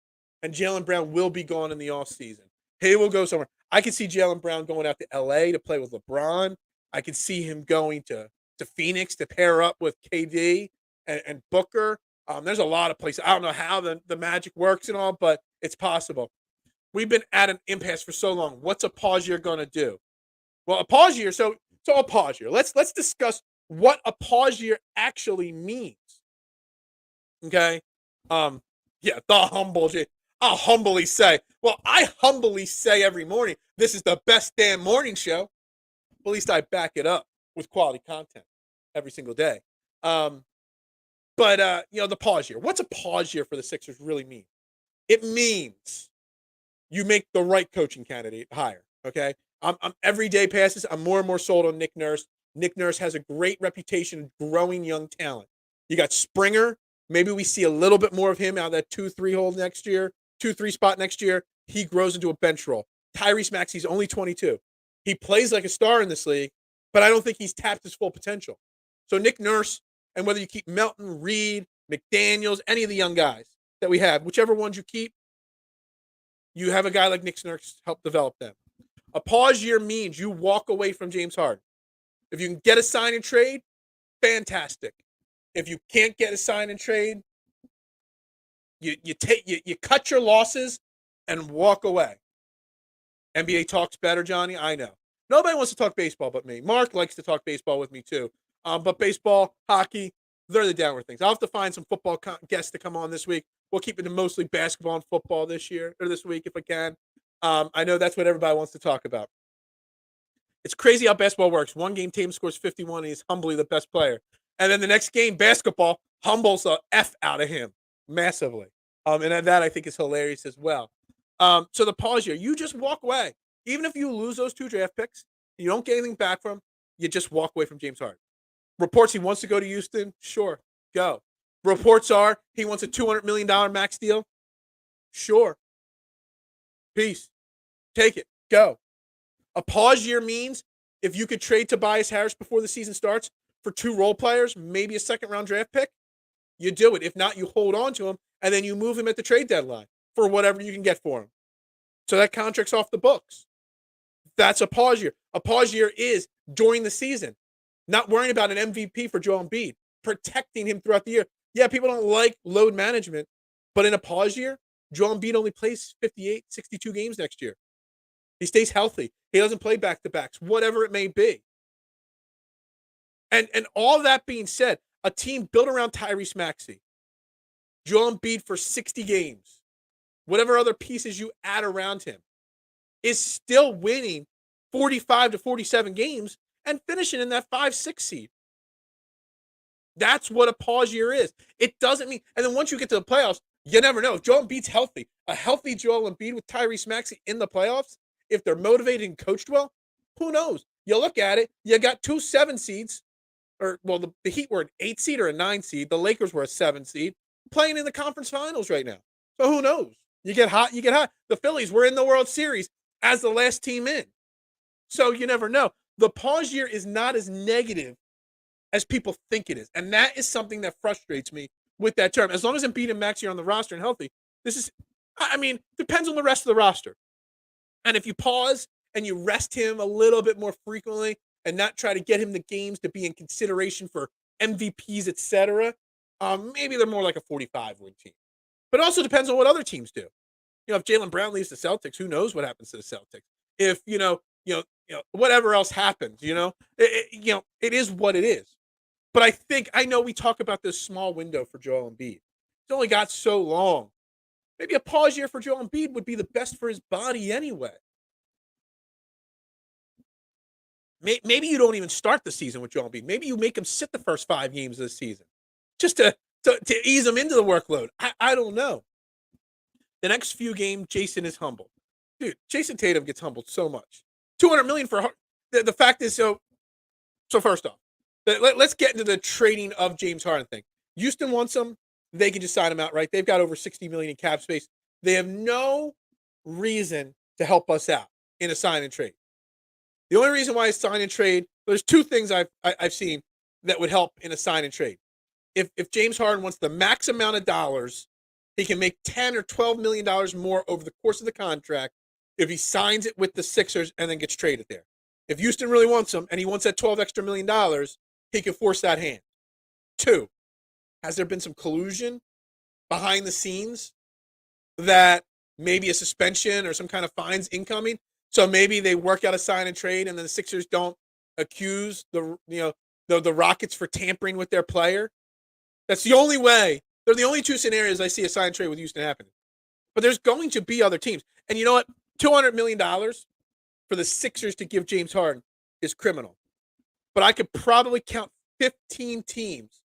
And Jaylen Brown will be gone in the offseason. He will go somewhere. I could see Jaylen Brown going out to L.A. to play with LeBron. I could see him going to Phoenix to pair up with KD and Booker. There's a lot of places. I don't know how the magic works and all, but it's possible. We've been at an impasse for so long. What's a pause year going to do? Well, a pause year. So a pause year. Let's discuss what a pause year actually means. Okay. Yeah, the humble. I'll humbly say. Well, I humbly say every morning, this is the best damn morning show. At least I back it up with quality content every single day. But the pause year. What's a pause year for the Sixers really mean? It means you make the right coaching candidate hire. Okay. I'm every day passes, I'm more and more sold on Nick Nurse. Nick Nurse has a great reputation of growing young talent. You got Springer. Maybe we see a little bit more of him out of that 2-3 hole next year, 2-3 spot next year. He grows into a bench role. Tyrese Maxey's only 22. He plays like a star in this league, but I don't think he's tapped his full potential. So Nick Nurse, and whether you keep Melton, Reed, McDaniels, any of the young guys that we have, whichever ones you keep, you have a guy like Nick Nurse help develop them. A pause year means you walk away from James Harden. If you can get a sign and trade, fantastic. If you can't get a sign and trade, you cut your losses and walk away. NBA talks better, Johnny. I know. Nobody wants to talk baseball but me. Mark likes to talk baseball with me too. But baseball, hockey, they're the downward things. I'll have to find some football guests to come on this week. We'll keep it to mostly basketball and football this week if I can. I know that's what everybody wants to talk about. It's crazy how basketball works. One game, Tatum scores 51, and he's humbly the best player. And then the next game, basketball, humbles the F out of him massively. And that I think is hilarious as well. So the pause year, you just walk away. Even if you lose those 2 draft picks, you don't get anything back from, you just walk away from James Harden. Reports he wants to go to Houston, sure, go. Reports are he wants a $200 million max deal, sure. Peace. Take it. Go. A pause year means if you could trade Tobias Harris before the season starts for 2 role players, maybe a second-round draft pick, you do it. If not, you hold on to him, and then you move him at the trade deadline for whatever you can get for him. So that contract's off the books. That's a pause year. A pause year is during the season, not worrying about an MVP for Joel Embiid, protecting him throughout the year. Yeah, people don't like load management, but in a pause year, Joel Embiid only plays 58, 62 games next year. He stays healthy. He doesn't play back-to-backs, whatever it may be. And all that being said, a team built around Tyrese Maxey, Joel Embiid for 60 games, whatever other pieces you add around him, is still winning 45 to 47 games and finishing in that 5-6 seed. That's what a pause year is. It doesn't mean, and then once you get to the playoffs, you never know. If Joel Embiid's healthy, a healthy Joel Embiid with Tyrese Maxey in the playoffs, if they're motivated and coached well, who knows? You look at it, you got 2 7 seeds, or well, the Heat were an 8 seed or a 9 seed. The Lakers were a 7 seed, playing in the conference finals right now. So who knows? You get hot, you get hot. The Phillies were in the World Series as the last team in. So you never know. The pause year is not as negative as people think it is. And that is something that frustrates me with that term. As long as Embiid and Maxey are on the roster and healthy, this is, I mean, depends on the rest of the roster. And if you pause and you rest him a little bit more frequently and not try to get him the games to be in consideration for MVPs, etc., maybe they're more like a 45-win team. But it also depends on what other teams do. You know, if Jaylen Brown leaves the Celtics, who knows what happens to the Celtics? If whatever else happens, it is what it is. But I know we talk about this small window for Joel Embiid. He's only got so long. Maybe a pause year for Joel Embiid would be the best for his body anyway. Maybe you don't even start the season with Joel Embiid. Maybe you make him sit the first 5 games of the season just to ease him into the workload. I don't know. The next few games, Jason is humbled. Dude, Jason Tatum gets humbled so much. $200 million for the fact is so first off, let's get into the trading of James Harden thing. Houston wants him. They can just sign him outright. They've got over $60 million in cap space. They have no reason to help us out in a sign and trade. The only reason why it's sign and trade, there's 2 things I've seen that would help in a sign and trade. If James Harden wants the max amount of dollars, he can make $10 or $12 million more over the course of the contract if he signs it with the Sixers and then gets traded there. If Houston really wants him and he wants that $12 extra million, he can force that hand. 2, has there been some collusion behind the scenes that maybe a suspension or some kind of fines incoming? So maybe they work out a sign and trade and then the Sixers don't accuse the Rockets for tampering with their player. That's the only way. They're the only 2 scenarios I see a sign and trade with Houston happening. But there's going to be other teams. And you know what? $200 million for the Sixers to give James Harden is criminal. But I could probably count 15 teams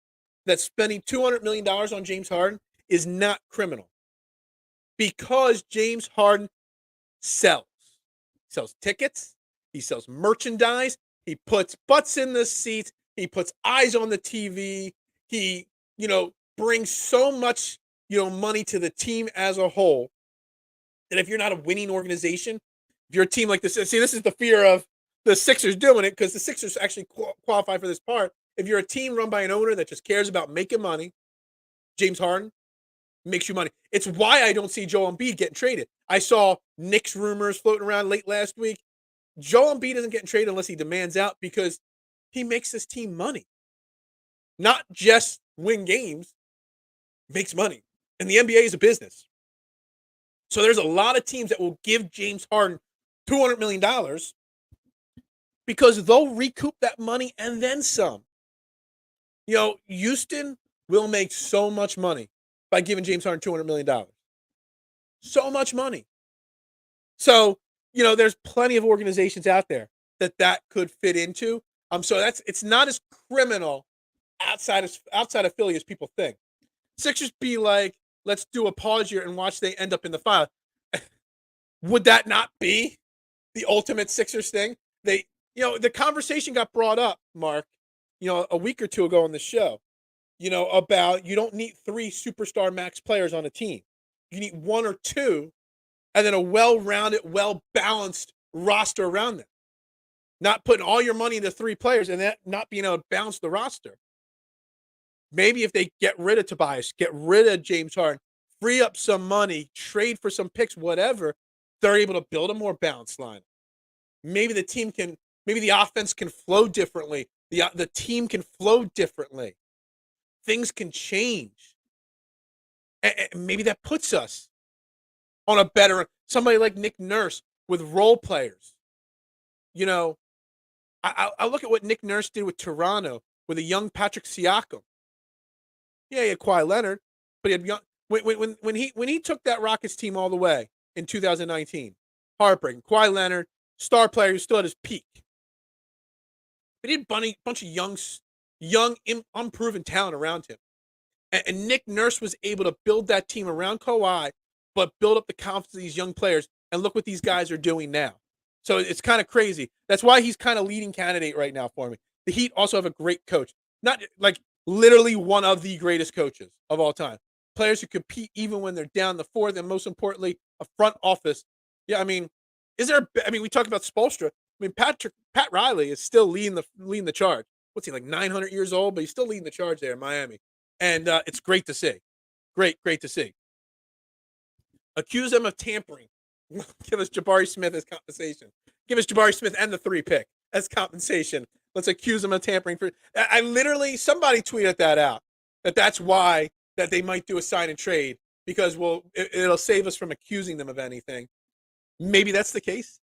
that spending $200 million on James Harden is not criminal. Because James Harden sells. He sells tickets. He sells merchandise. He puts butts in the seats. He puts eyes on the TV. He, brings so much, money to the team as a whole. And if you're not a winning organization, if you're a team like this, see, this is the fear of the Sixers doing it because the Sixers actually qualify for this part. If you're a team run by an owner that just cares about making money, James Harden makes you money. It's why I don't see Joel Embiid getting traded. I saw Knicks rumors floating around late last week. Joel Embiid isn't getting traded unless he demands out because he makes this team money. Not just win games, makes money. And the NBA is a business. So there's a lot of teams that will give James Harden $200 million because they'll recoup that money and then some. Houston will make so much money by giving James Harden $200 million. So much money. So, there's plenty of organizations out there that could fit into. So it's not as criminal outside of Philly as people think. Sixers be like, let's do a pause year and watch they end up in the final. Would that not be the ultimate Sixers thing? The conversation got brought up, Mark, a week or 2 ago on the show, about you don't need 3 superstar max players on a team. You need 1 or 2 and then a well-rounded, well-balanced roster around them. Not putting all your money into 3 players and that not being able to balance the roster. Maybe if they get rid of Tobias, get rid of James Harden, free up some money, trade for some picks, whatever, they're able to build a more balanced line. Maybe the offense can flow differently. The team can flow differently. Things can change. And maybe that puts us on a better, somebody like Nick Nurse with role players. I look at what Nick Nurse did with Toronto with a young Patrick Siakam. Yeah, he had Kawhi Leonard, but he had young. When he took that Rockets team all the way in 2019, Heartbreaking. Kawhi Leonard, star player who's still at his peak. But he had a bunch of young, unproven talent around him. And Nick Nurse was able to build that team around Kawhi, but build up the confidence of these young players. And look what these guys are doing now. So it's kind of crazy. That's why he's kind of leading candidate right now for me. The Heat also have a great coach. Not like literally one of the greatest coaches of all time. Players who compete even when they're down the fourth, and most importantly, a front office. Yeah, I mean, we talked about Spoelstra. I mean, Pat Riley is still leading the charge. What's he, like 900 years old? But he's still leading the charge there in Miami. And it's great to see. Great to see. Accuse them of tampering. Give us Jabari Smith as compensation. Give us Jabari Smith and the 3 pick as compensation. Let's accuse them of tampering. Somebody tweeted that out. That's why that they might do a sign and trade, because it'll save us from accusing them of anything. Maybe that's the case.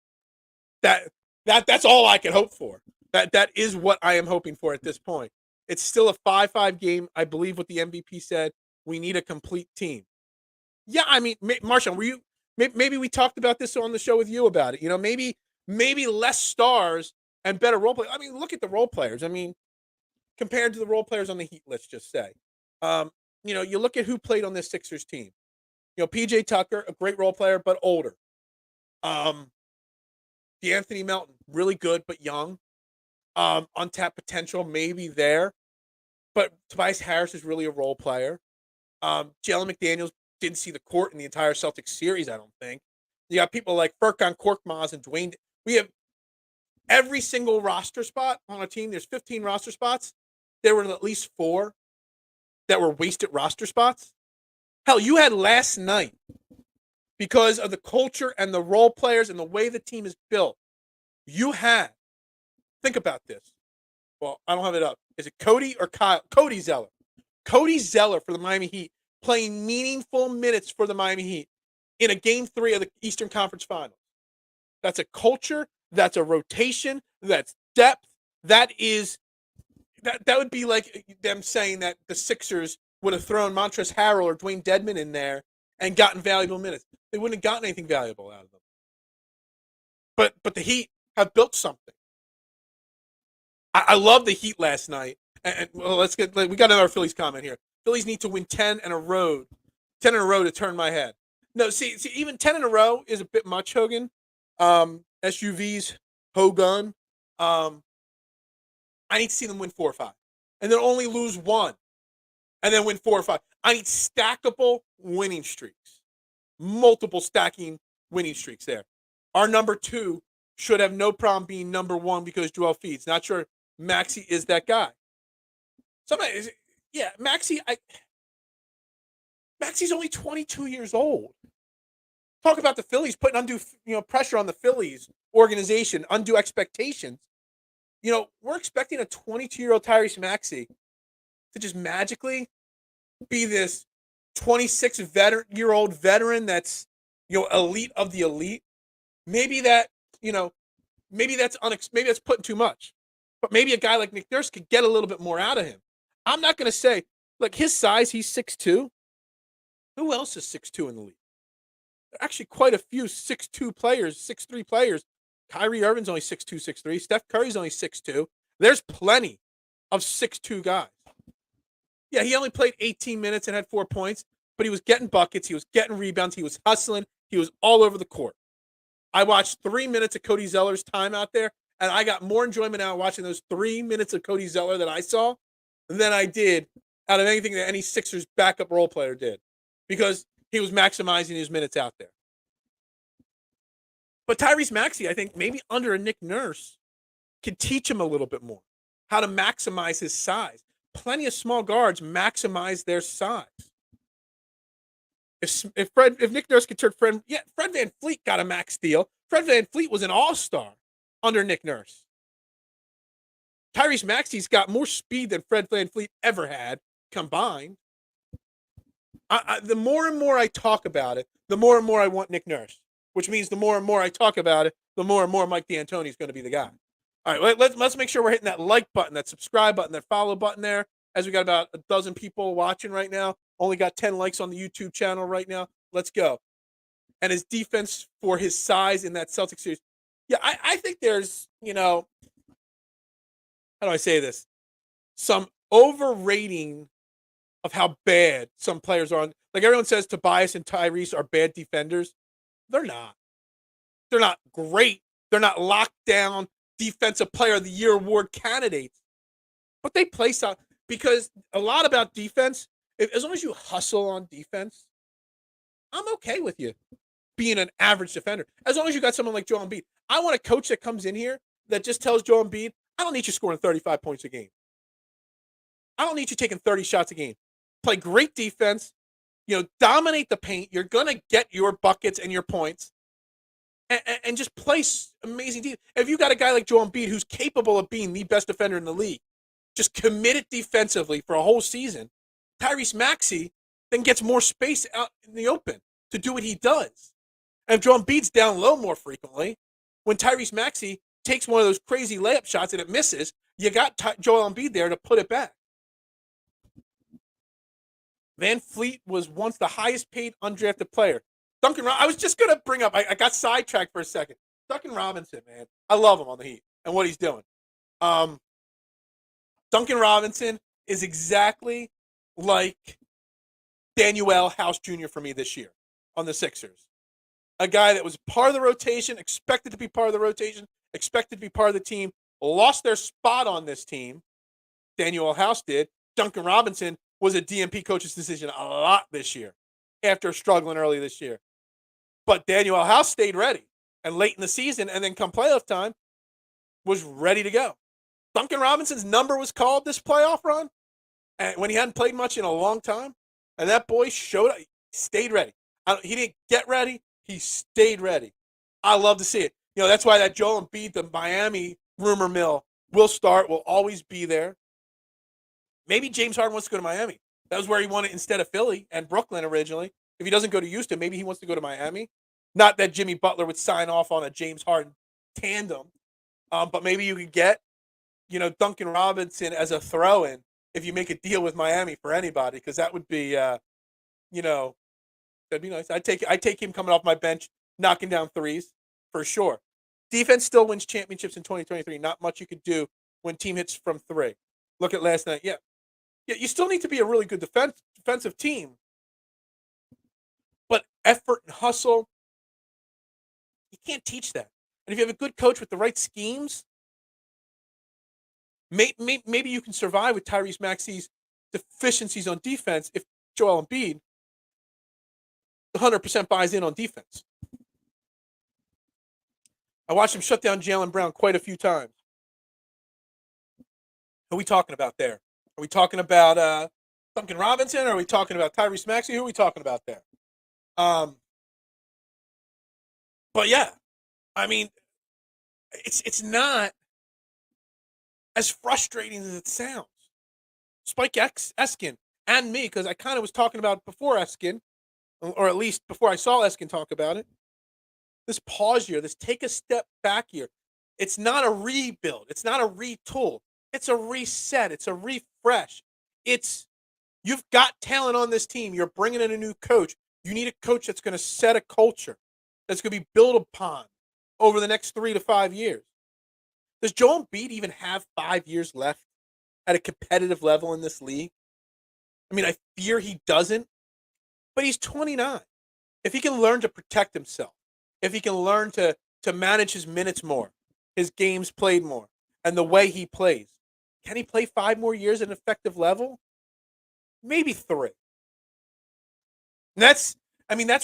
That's all I can hope for. That is what I am hoping for at this point. It's still a 5-5 game. I believe what the MVP said. We need a complete team. Yeah, I mean, Marshawn, were you? Maybe we talked about this on the show with you about it. You know, maybe less stars and better role players. I mean, look at the role players. I mean, compared to the role players on the Heat, let's just say. You look at who played on this Sixers team. You know, PJ Tucker, a great role player, but older. D'Anthony Melton, really good, but young. Untapped potential, maybe there. But Tobias Harris is really a role player. Jalen McDaniels didn't see the court in the entire Celtics series, I don't think. You got people like Furkan Korkmaz and Dwayne. We have every single roster spot on a team. There's 15 roster spots. There were at least 4 that were wasted roster spots. Hell, you had last night, because of the culture and the role players and the way the team is built. You had, think about this. Well, I don't have it up. Is it Cody or Kyle? Cody Zeller. Cody Zeller for the Miami Heat, playing meaningful minutes for the Miami Heat in a Game 3 of the Eastern Conference Finals. That's a culture. That's a rotation. That's depth. That would be like them saying that the Sixers would have thrown Montrezl Harrell or Dwayne Dedmon in there and gotten valuable minutes. They wouldn't have gotten anything valuable out of them. But the Heat have built something. I love the Heat last night. And well, we got another Phillies comment here. Phillies need to win 10 in a row to turn my head. No, see, even 10 in a row is a bit much, Hogan. SUVs, Hogan. I need to see them win 4 or 5. And then only lose 1. And then win 4 or 5. I need stackable winning streaks. Multiple stacking winning streaks there. Our number 2 should have no problem being number 1 because Joel feeds. Not sure Maxey is that guy. Maxey's only 22 years old. Talk about the Phillies putting undue, pressure on the Phillies organization, undue expectations. We're expecting a 22-year-old Tyrese Maxey to just magically be this 26-year-old veteran that's, elite of the elite. Maybe that's putting too much. But maybe a guy like Nick Nurse could get a little bit more out of him. I'm not going to say, look, his size, he's 6'2". Who else is 6'2" in the league? There are actually quite a few 6'2 players, 6'3 players. Kyrie Irving's only 6'2", 6'3". Steph Curry's only 6'2". There's plenty of 6'2 guys. Yeah, he only played 18 minutes and had 4 points, but he was getting buckets. He was getting rebounds. He was hustling. He was all over the court. I watched 3 minutes of Cody Zeller's time out there, and I got more enjoyment out of watching those 3 minutes of Cody Zeller that I saw than I did out of anything that any Sixers backup role player did, because he was maximizing his minutes out there. But Tyrese Maxey, I think, maybe under a Nick Nurse, can teach him a little bit more how to maximize his size. Plenty of small guards maximize their size. If Nick Nurse could turn Fred VanVleet got a max deal. Fred VanVleet was an all-star under Nick Nurse. Tyrese Maxey's got more speed than Fred VanVleet ever had combined. The more and more I talk about it, the more and more I want Nick Nurse, which means the more and more I talk about it, the more and more Mike D'Antoni is going to be the guy. All right, let's make sure we're hitting that like button, that subscribe button, that follow button there, as we got about a dozen people watching right now. Only got 10 likes on the YouTube channel right now. Let's go. and his defense for his size in that Celtics series. Yeah, I think there's, how do I say this? Some overrating of how bad some players are. Like everyone says Tobias and Tyrese are bad defenders. They're not. They're not great. They're not locked down defensive player of the year award candidates. But they play solid because a lot about defense, as long as you hustle on defense, I'm okay with you being an average defender. As long as you got someone like Joel Embiid. I want a coach that comes in here that just tells Joel Embiid, I don't need you scoring 35 points a game. I don't need you taking 30 shots a game. Play great defense, dominate the paint. You're going to get your buckets and your points. And just play amazing defense. If you got a guy like Joel Embiid who's capable of being the best defender in the league, just committed defensively for a whole season, Tyrese Maxey then gets more space out in the open to do what he does. And if Joel Embiid's down low more frequently, when Tyrese Maxey takes one of those crazy layup shots and it misses, you got Joel Embiid there to put it back. Van Fleet was once the highest paid undrafted player. I was just going to bring up, I got sidetracked for a second. Duncan Robinson, man. I love him on the Heat and what he's doing. Duncan Robinson is exactly like Daniel House Jr. for me this year on the Sixers. A guy that was part of the rotation, expected to be part of the rotation, expected to be part of the team, lost their spot on this team. Daniel House did. Duncan Robinson was a DMP coach's decision a lot this year after struggling early this year. But Daniel House stayed ready. And late in the season, and then come playoff time, was ready to go. Duncan Robinson's number was called this playoff run, and when he hadn't played much in a long time. And that boy showed up, stayed ready. He didn't get ready. He stayed ready. I love to see it. That's why that Joel Embiid, the Miami rumor mill, will always be there. Maybe James Harden wants to go to Miami. That was where he wanted instead of Philly and Brooklyn originally. If he doesn't go to Houston, maybe he wants to go to Miami. Not that Jimmy Butler would sign off on a James Harden tandem, but maybe you could get, Duncan Robinson as a throw-in if you make a deal with Miami for anybody, because that would be, that'd be nice. I'd take him coming off my bench, knocking down threes for sure. Defense still wins championships in 2023. Not much you could do when team hits from three. Look at last night. Yeah, you still need to be a really good defensive team, but effort and hustle, you can't teach that. And if you have a good coach with the right schemes, maybe you can survive with Tyrese Maxey's deficiencies on defense if Joel Embiid 100% buys in on defense. I watched him shut down Jaylen Brown quite a few times. Who are we talking about there? Are we talking about Duncan Robinson? Or are we talking about Tyrese Maxey? Who are we talking about there? But yeah, I mean, it's not as frustrating as it sounds. Spike Eskin and me, because I kind of was talking about it before Eskin, or at least before I saw Eskin talk about it. This pause year, this take a step back year, it's not a rebuild. It's not a retool. It's a reset. It's a refresh. You've got talent on this team. You're bringing in a new coach. You need a coach that's going to set a culture that's going to be built upon over the next 3 to 5 years. Does Joel Embiid even have 5 years left at a competitive level in this league? I mean, I fear he doesn't, but he's 29. If he can learn to protect himself, if he can learn to manage his minutes more, his games played more, and the way he plays, can he play 5 more years at an effective level? Maybe 3. And that's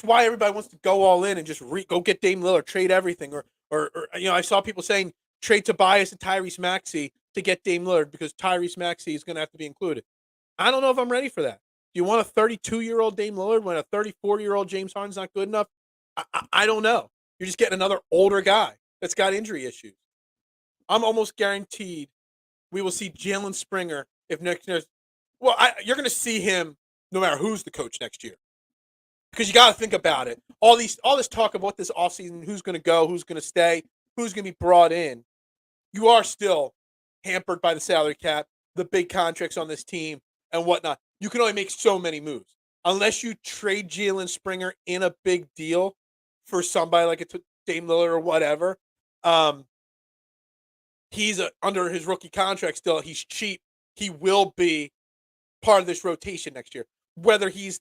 why everybody wants to go all in and just go get Dame Lillard, trade everything, or I saw people saying trade Tobias and Tyrese Maxey to get Dame Lillard because Tyrese Maxey is going to have to be included. I don't know if I'm ready for that. Do you want a 32-year-old Dame Lillard when a 34-year-old James Harden's not good enough? I don't know. You're just getting another older guy that's got injury issues. I'm almost guaranteed we will see Jalen Springer if next year. Well, you're going to see him no matter who's the coach next year. Because you got to think about it. All this talk about this offseason, who's going to go, who's going to stay, who's going to be brought in. You are still hampered by the salary cap, the big contracts on this team, and whatnot. You can only make so many moves. Unless you trade Jalen Springer in a big deal, for somebody like a Dame Lillard or whatever. He's under his rookie contract still. He's cheap. He will be part of this rotation next year. Whether he's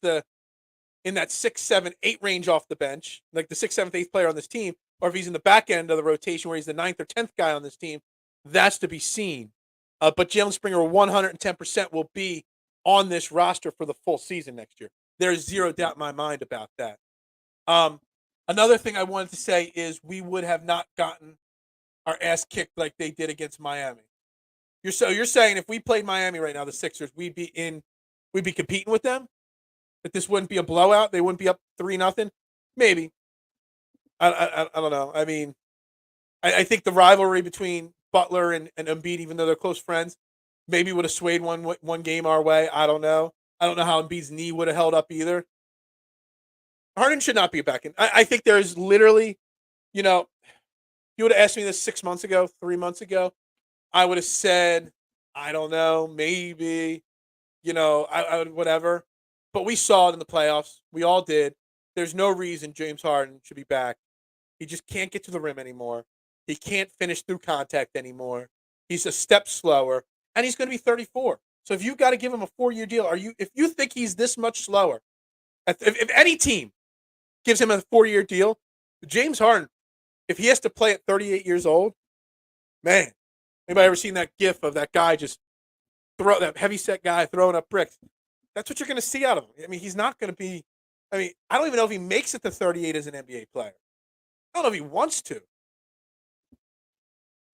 in that 6, 7, 8 range off the bench, like the 6th, 7th, 8th player on this team, or if he's in the back end of the rotation where he's the 9th or 10th guy on this team, that's to be seen. But Jalen Springer 110% will be on this roster for the full season next year. There's zero doubt in my mind about that. Another thing I wanted to say is we would have not gotten our ass kicked like they did against Miami. You're saying if we played Miami right now, the Sixers, we'd be competing with them? That this wouldn't be a blowout? They wouldn't be up 3-0? Maybe. I don't know. I mean, I think the rivalry between Butler and Embiid, even though they're close friends, maybe would have swayed one game our way. I don't know. I don't know how Embiid's knee would have held up either. Harden should not be back in. I think there's literally, you would have asked me this 6 months ago, 3 months ago, I would have said, I don't know, maybe, I would, whatever. But we saw it in the playoffs. We all did. There's no reason James Harden should be back. He just can't get to the rim anymore. He can't finish through contact anymore. He's a step slower, and he's going to be 34. So if you've got to give him a 4-year deal, if you think he's this much slower, if any team gives him a 4-year deal, James Harden, if he has to play at 38 years old, man, anybody ever seen that gif of that guy just that heavy-set guy throwing up bricks? That's what you're going to see out of him. I mean, he's not going to be – I don't even know if he makes it to 38 as an NBA player. I don't know if he wants to.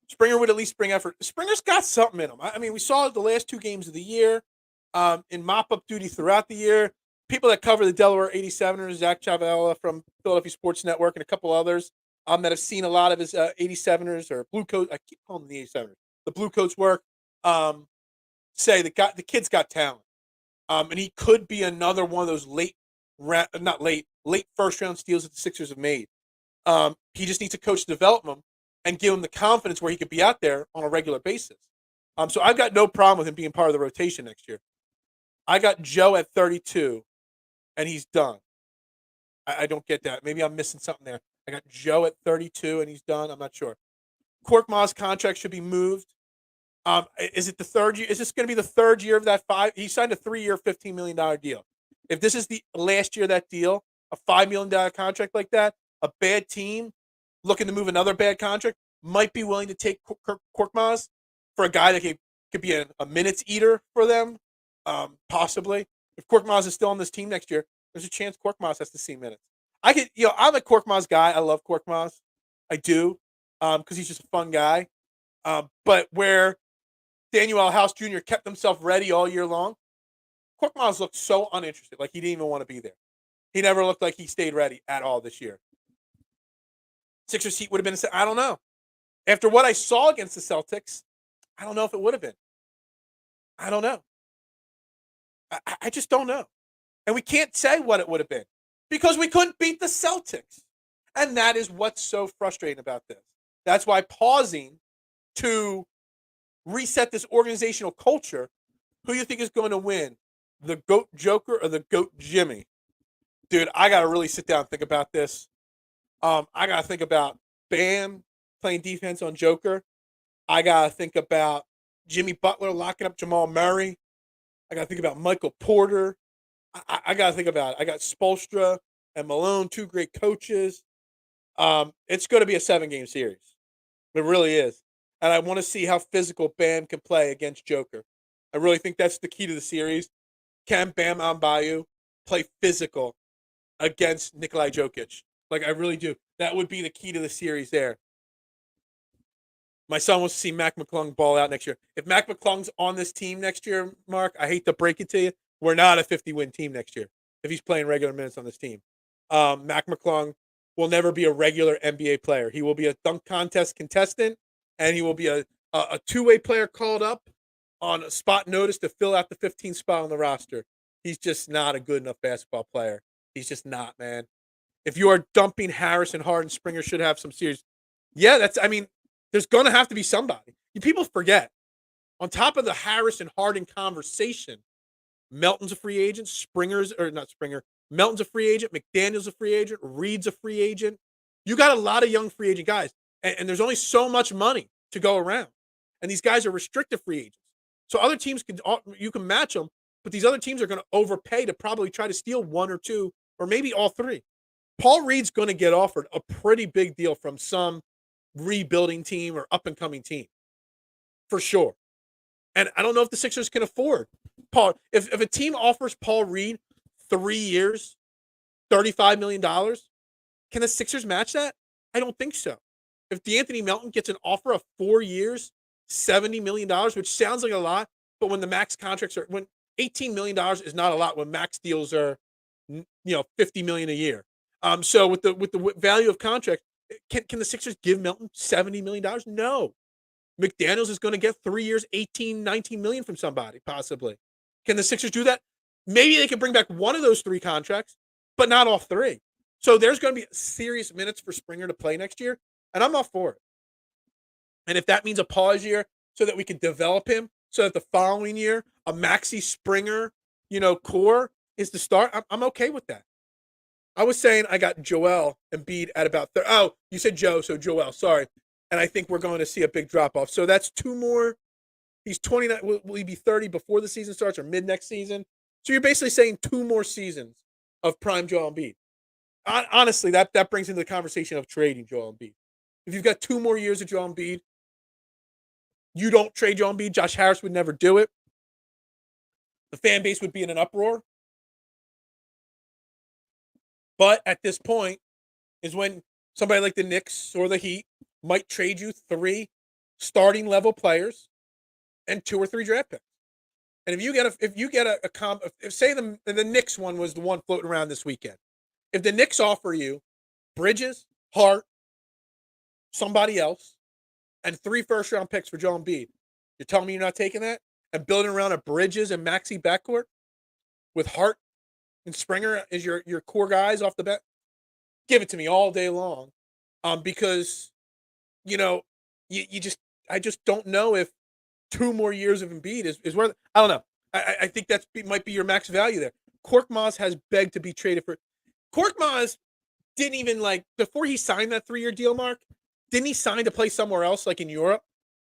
Springer would at least bring effort. Springer's got something in him. We saw the last 2 games of the year in mop-up duty throughout the year. People that cover the Delaware 87ers, Zach Chavella from Philadelphia Sports Network and a couple others that have seen a lot of his 87ers or Blue Coats. I keep calling them the 87ers. The Blue Coats work say the kid's got talent. And he could be another one of those late first-round steals that the Sixers have made. He just needs a coach to develop him and give him the confidence where he could be out there on a regular basis. So I've got no problem with him being part of the rotation next year. I got Joe at 32, and he's done. I don't get that. Maybe I'm missing something there. I got Joe at 32, and he's done. I'm not sure. Korkmaz's contract should be moved. Is it the third year? Is this going to be the third year of that 5? He signed a 3-year, $15 million deal. If this is the last year of that deal, a $5 million contract like that, a bad team looking to move another bad contract might be willing to take Korkmaz for a guy that could be a minutes eater for them, possibly. If Korkmaz is still on this team next year, there's a chance Korkmaz has to see minutes. I'm a Korkmaz guy. I love Korkmaz. I do, because he's just a fun guy. But where Daniel House Jr. kept himself ready all year long, Korkmaz looked so uninterested, like he didn't even want to be there. He never looked like he stayed ready at all this year. Sixers heat would have been, I don't know. After what I saw against the Celtics, I don't know if it would have been. I don't know. I just don't know. And we can't say what it would have been because we couldn't beat the Celtics. And that is what's so frustrating about this. That's why pausing to reset this organizational culture, who you think is going to win? The GOAT Joker or the GOAT Jimmy? Dude, I got to really sit down and think about this. I got to think about Bam playing defense on Joker. I got to think about Jimmy Butler locking up Jamal Murray. I got to think about Michael Porter. I got to think about it. I got Spoelstra and Malone, 2 great coaches. It's going to be a 7-game series. It really is. And I want to see how physical Bam can play against Joker. I really think that's the key to the series. Can Bam Adebayo play physical against Nikolai Jokic? Like, I really do. That would be the key to the series there. My son wants to see Mac McClung ball out next year. If Mac McClung's on this team next year, Mark, I hate to break it to you, we're not a 50-win team next year if he's playing regular minutes on this team. Mac McClung will never be a regular NBA player. He will be a dunk contest contestant, and he will be a two-way player called up on a spot notice to fill out the 15th spot on the roster. He's just not a good enough basketball player. He's just not, man. If you are dumping Harris and Harden, Springer should have some series. Yeah, there's going to have to be somebody. People forget. On top of the Harris and Harden conversation, Melton's a free agent. Melton's a free agent. McDaniel's a free agent. Reed's a free agent. You got a lot of young free agent guys, and there's only so much money to go around. And these guys are restricted free agents. So other teams you can match them, but these other teams are going to overpay to probably try to steal one or two or maybe all three. Paul Reed's going to get offered a pretty big deal from some rebuilding team or up and coming team for sure. And I don't know if the Sixers can afford Paul. If a team offers Paul Reed 3 years, $35 million, can the Sixers match that? I don't think so. If DeAnthony Melton gets an offer of 4 years, $70 million, which sounds like a lot, but when the max contracts are, when $18 million is not a lot when max deals are, $50 million a year. So with the value of contract, can the Sixers give Melton $70 million? No. McDaniels is going to get 3 years, 18, 19 million from somebody, possibly. Can the Sixers do that? Maybe they can bring back one of those 3 contracts, but not all 3. So there's going to be serious minutes for Springer to play next year, and I'm all for it. And if that means a pause year so that we can develop him, so that the following year a Maxey Springer, core is the start, I'm okay with that. I was saying I got Joel Embiid at about you said Joe, so Joel, sorry. And I think we're going to see a big drop-off. So that's 2 more. He's 29. Will he be 30 before the season starts or mid-next season? So you're basically saying 2 more seasons of prime Joel Embiid. Honestly, that brings into the conversation of trading Joel Embiid. If you've got 2 more years of Joel Embiid, you don't trade Joel Embiid. Josh Harris would never do it. The fan base would be in an uproar. But at this point is when somebody like the Knicks or the Heat might trade you 3 starting level players and 2 or 3 draft picks. And if you get a comp, if say the Knicks one was the one floating around this weekend, if the Knicks offer you Bridges, Hart, somebody else, and 3 first-round picks for Joel Embiid, you're telling me you're not taking that and building around a Bridges and Maxey backcourt with Hart and Springer as your core guys off the bat? Give it to me all day long, because I just don't know if 2 more years of Embiid is worth it. I don't know. I think that might be your max value there. Korkmaz has begged to be traded for. Korkmaz didn't even before he signed that 3-year deal, Mark. Didn't he sign to play somewhere else, like in Europe?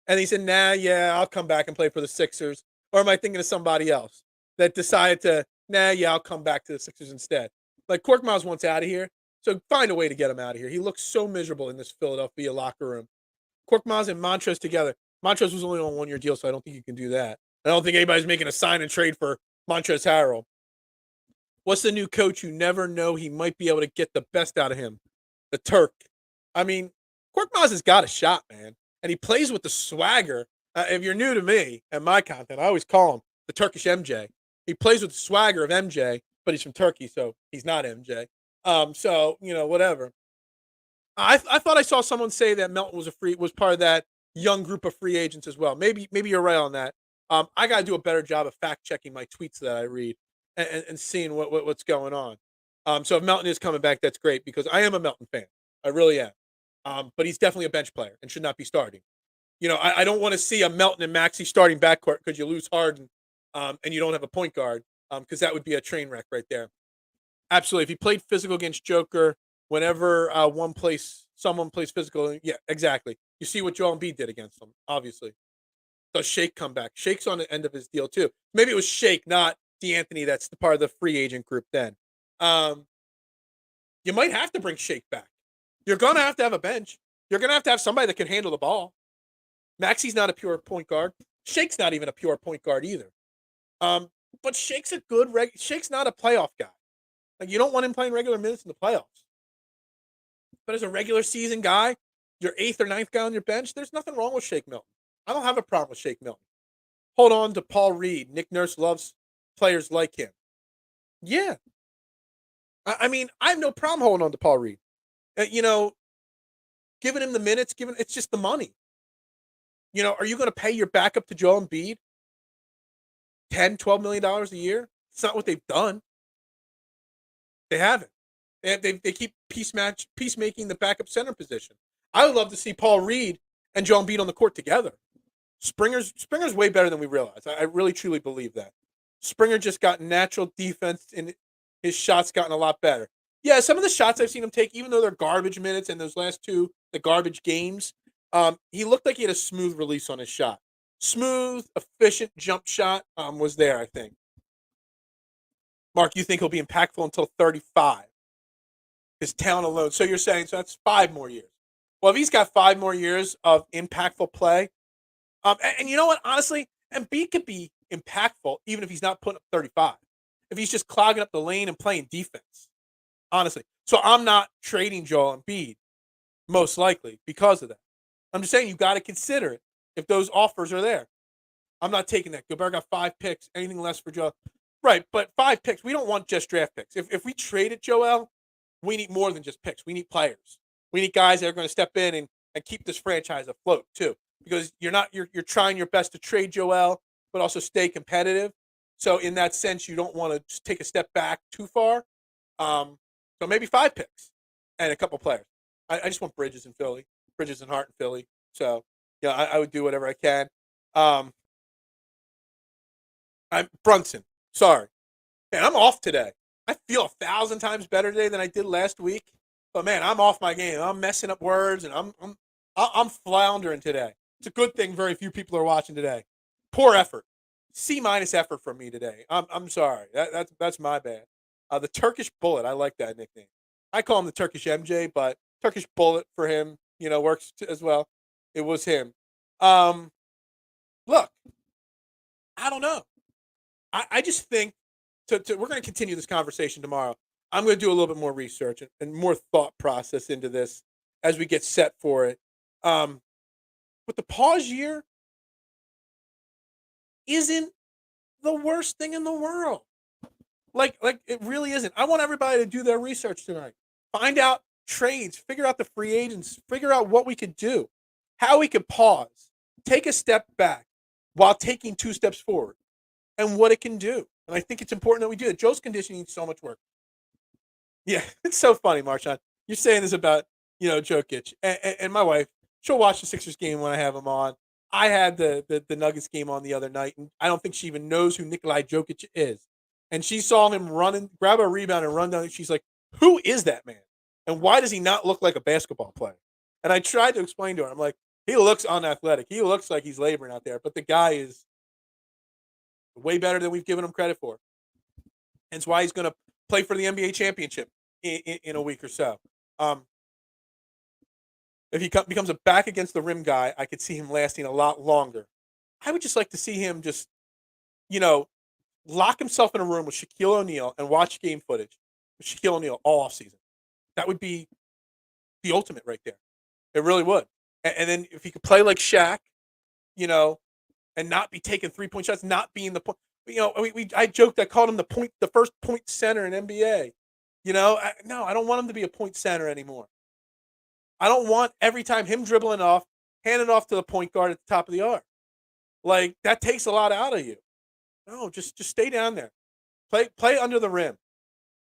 And he said, "Nah, yeah, I'll come back and play for the Sixers." Or am I thinking of somebody else that decided to? Nah, yeah, I'll come back to the Sixers instead. Korkmaz wants out of here, so find a way to get him out of here. He looks so miserable in this Philadelphia locker room. Korkmaz and Montrezl together. Montrezl was only on a 1-year deal, so I don't think you can do that. I don't think anybody's making a sign and trade for Montrezl Harrell. What's the new coach? You never know. He might be able to get the best out of him. The Turk. I mean, Korkmaz has got a shot, man. And he plays with the swagger. If you're new to me and my content, I always call him the Turkish MJ. He plays with the swagger of MJ, but he's from Turkey, so he's not MJ. So, whatever. I thought I saw someone say that Melton was part of that young group of free agents as well. Maybe you're right on that. I got to do a better job of fact checking my tweets that I read and seeing what's going on. So if Melton is coming back, that's great because I am a Melton fan. I really am. But he's definitely a bench player and should not be starting. I don't want to see a Melton and Maxey starting backcourt because you lose Harden and you don't have a point guard because that would be a train wreck right there. Absolutely. If he played physical against Joker, whenever someone plays physical, yeah, exactly. You see what Joel Embiid did against him, obviously. Does Shake come back? Shake's on the end of his deal, too. Maybe it was Shake, not DeAnthony. That's the part of the free agent group then. You might have to bring Shake back. You're going to have a bench. You're going to have somebody that can handle the ball. Maxey's not a pure point guard. Shake's not even a pure point guard either. But Shake's a good Shake's not a playoff guy. You don't want him playing regular minutes in the playoffs. But as a regular season guy, your 8th or 9th guy on your bench, there's nothing wrong with Shake Milton. I don't have a problem with Shake Milton. Hold on to Paul Reed. Nick Nurse loves players like him. Yeah. I mean, I have no problem holding on to Paul Reed. Giving him the minutes, it's just the money. Are you going to pay your backup to Joel Embiid $10, $12 million a year? It's not what they've done. They haven't. They keep peacemaking the backup center position. I would love to see Paul Reed and Joel Embiid on the court together. Springer's way better than we realize. I really truly believe that. Springer just got natural defense in His shot's gotten a lot better. Yeah, some of the shots I've seen him take, even though they're garbage minutes and those last two, the garbage games, he looked like he had a smooth release on his shot. Smooth, efficient jump shot was there, I think. Mark, you think he'll be impactful until 35? His talent alone. So you're saying, so that's 5 more years. Well, if he's got 5 more years of impactful play, and you know what, honestly, Embiid could be impactful even if he's not putting up 35. If he's just clogging up the lane and playing defense, honestly. So I'm not trading Joel Embiid, most likely, because of that. I'm just saying you got to consider it if those offers are there. I'm not taking that. Gobert got 5 picks. Anything less for Joel. Right, but 5 picks. We don't want just draft picks. If we traded Joel, we need more than just picks. We need players. We need guys that are going to step in and keep this franchise afloat too. Because you're trying your best to trade Joel, but also stay competitive. So in that sense, you don't want to just take a step back too far. So maybe 5 picks and a couple players. I just want Bridges in Philly, Bridges and Hart in Philly. So yeah, I would do whatever I can. I'm Brunson. Sorry, man, I'm off today. I feel 1,000 times better today than I did last week. But man, I'm off my game. I'm messing up words and I'm floundering today. It's a good thing very few people are watching today. Poor effort. C- effort from me today. I'm sorry. That's my bad. The Turkish Bullet. I like that nickname. I call him the Turkish MJ, but Turkish Bullet for him, works as well. It was him. Look, I don't know. I just think we're going to continue this conversation tomorrow. I'm going to do a little bit more research and more thought process into this as we get set for it. But the pause year isn't the worst thing in the world. Like it really isn't. I want everybody to do their research tonight. Find out trades, figure out the free agents, figure out what we could do, how we could pause, take a step back while taking 2 steps forward, and what it can do. And I think it's important that we do it. Joe's conditioning needs so much work. Yeah, it's so funny, Marshawn. You're saying this about, Jokic. And my wife, she'll watch the Sixers game when I have them on. I had the Nuggets game on the other night, and I don't think she even knows who Nikolai Jokic is. And she saw him grab a rebound and run down. And she's like, who is that man? And why does he not look like a basketball player? And I tried to explain to her. I'm like, he looks unathletic. He looks like he's laboring out there. But the guy is way better than we've given him credit for. Hence why he's going to play for the NBA championship in a week or so. If he becomes a back against the rim guy, I could see him lasting a lot longer. I would just like to see him just, lock himself in a room with Shaquille O'Neal and watch game footage with Shaquille O'Neal all offseason. That would be the ultimate right there. It really would. And then if he could play like Shaq, and not be taking 3-point shots, not being the point. I joked. I called him the first point center in NBA. No, I don't want him to be a point center anymore. I don't want every time him dribbling off, hand it off to the point guard at the top of the arc. Like that takes a lot out of you. No, just stay down there. Play under the rim.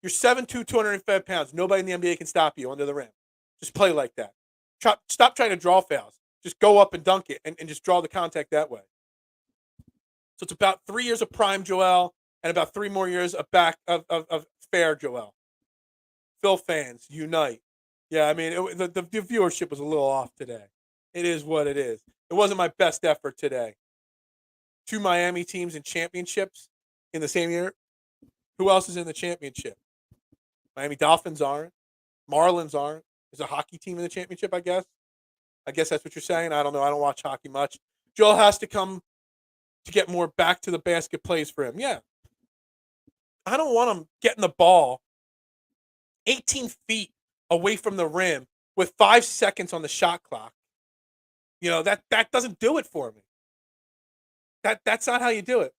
You're 7'2", 205 pounds. Nobody in the NBA can stop you under the rim. Just play like that. Stop trying to draw fouls. Just go up and dunk it and just draw the contact that way. So it's about 3 years of prime Joel and about 3 more years of fair Joel. Phil fans, unite. Yeah, I mean, the viewership was a little off today. It is what it is. It wasn't my best effort today. 2 Miami teams in championships in the same year. Who else is in the championship? Miami Dolphins aren't. Marlins aren't. There's a hockey team in the championship, I guess. I guess that's what you're saying. I don't know. I don't watch hockey much. Joel has to come to get more back to the basket plays for him. Yeah. I don't want him getting the ball 18 feet away from the rim with 5 seconds on the shot clock. That doesn't do it for me. That's not how you do it.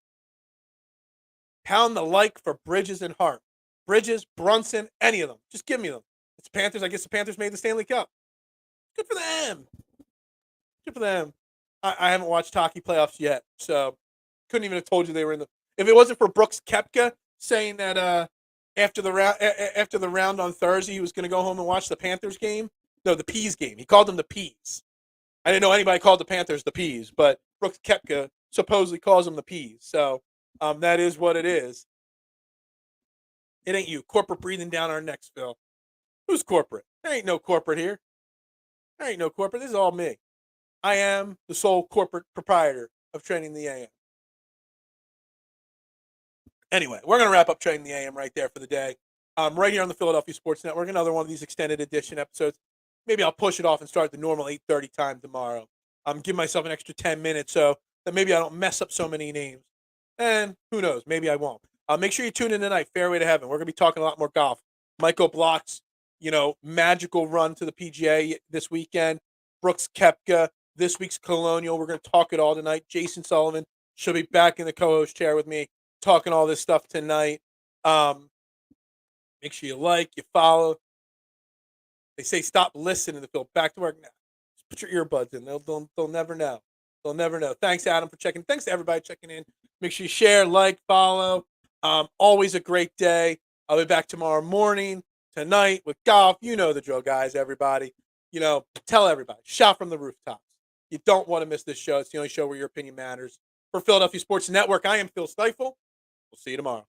Pound the like for Bridges and Hart. Bridges, Brunson, any of them. Just give me them. It's Panthers. I guess the Panthers made the Stanley Cup. Good for them. Good for them. I haven't watched hockey playoffs yet, so couldn't even have told you they were in the. If it wasn't for Brooks Koepka saying that after the round on Thursday he was going to go home and watch the Panthers game. No, the Peas game. He called them the Peas. I didn't know anybody called the Panthers the Peas, but Brooks Koepka supposedly calls them the Peas. So that is what it is. It ain't you. Corporate breathing down our necks, Phil. Who's corporate? There ain't no corporate here. There ain't no corporate. This is all me. I am the sole corporate proprietor of Training the AM. Anyway, we're going to wrap up Training the AM right there for the day. Right here on the Philadelphia Sports Network, another one of these extended edition episodes. Maybe I'll push it off and start the normal 8:30 time tomorrow. Give myself an extra 10 minutes so that maybe I don't mess up so many names. And who knows? Maybe I won't. Make sure you tune in tonight. Fairway to Heaven. We're going to be talking a lot more golf. Michael Block's, magical run to the PGA this weekend. Brooks Koepka, this week's Colonial. We're going to talk it all tonight. Jason Sullivan should be back in the co-host chair with me talking all this stuff tonight. Make sure you like, you follow. They say stop listening to Phil. Back to work now. Just put your earbuds in. They'll never know. They'll never know. Thanks, Adam, for checking. Thanks to everybody checking in. Make sure you share, like, follow. Always a great day. I'll be back tomorrow morning, tonight with golf. You know the drill, guys, everybody. Tell everybody. Shout from the rooftops. You don't want to miss this show. It's the only show where your opinion matters. For Philadelphia Sports Network, I am Phil Stifel. We'll see you tomorrow.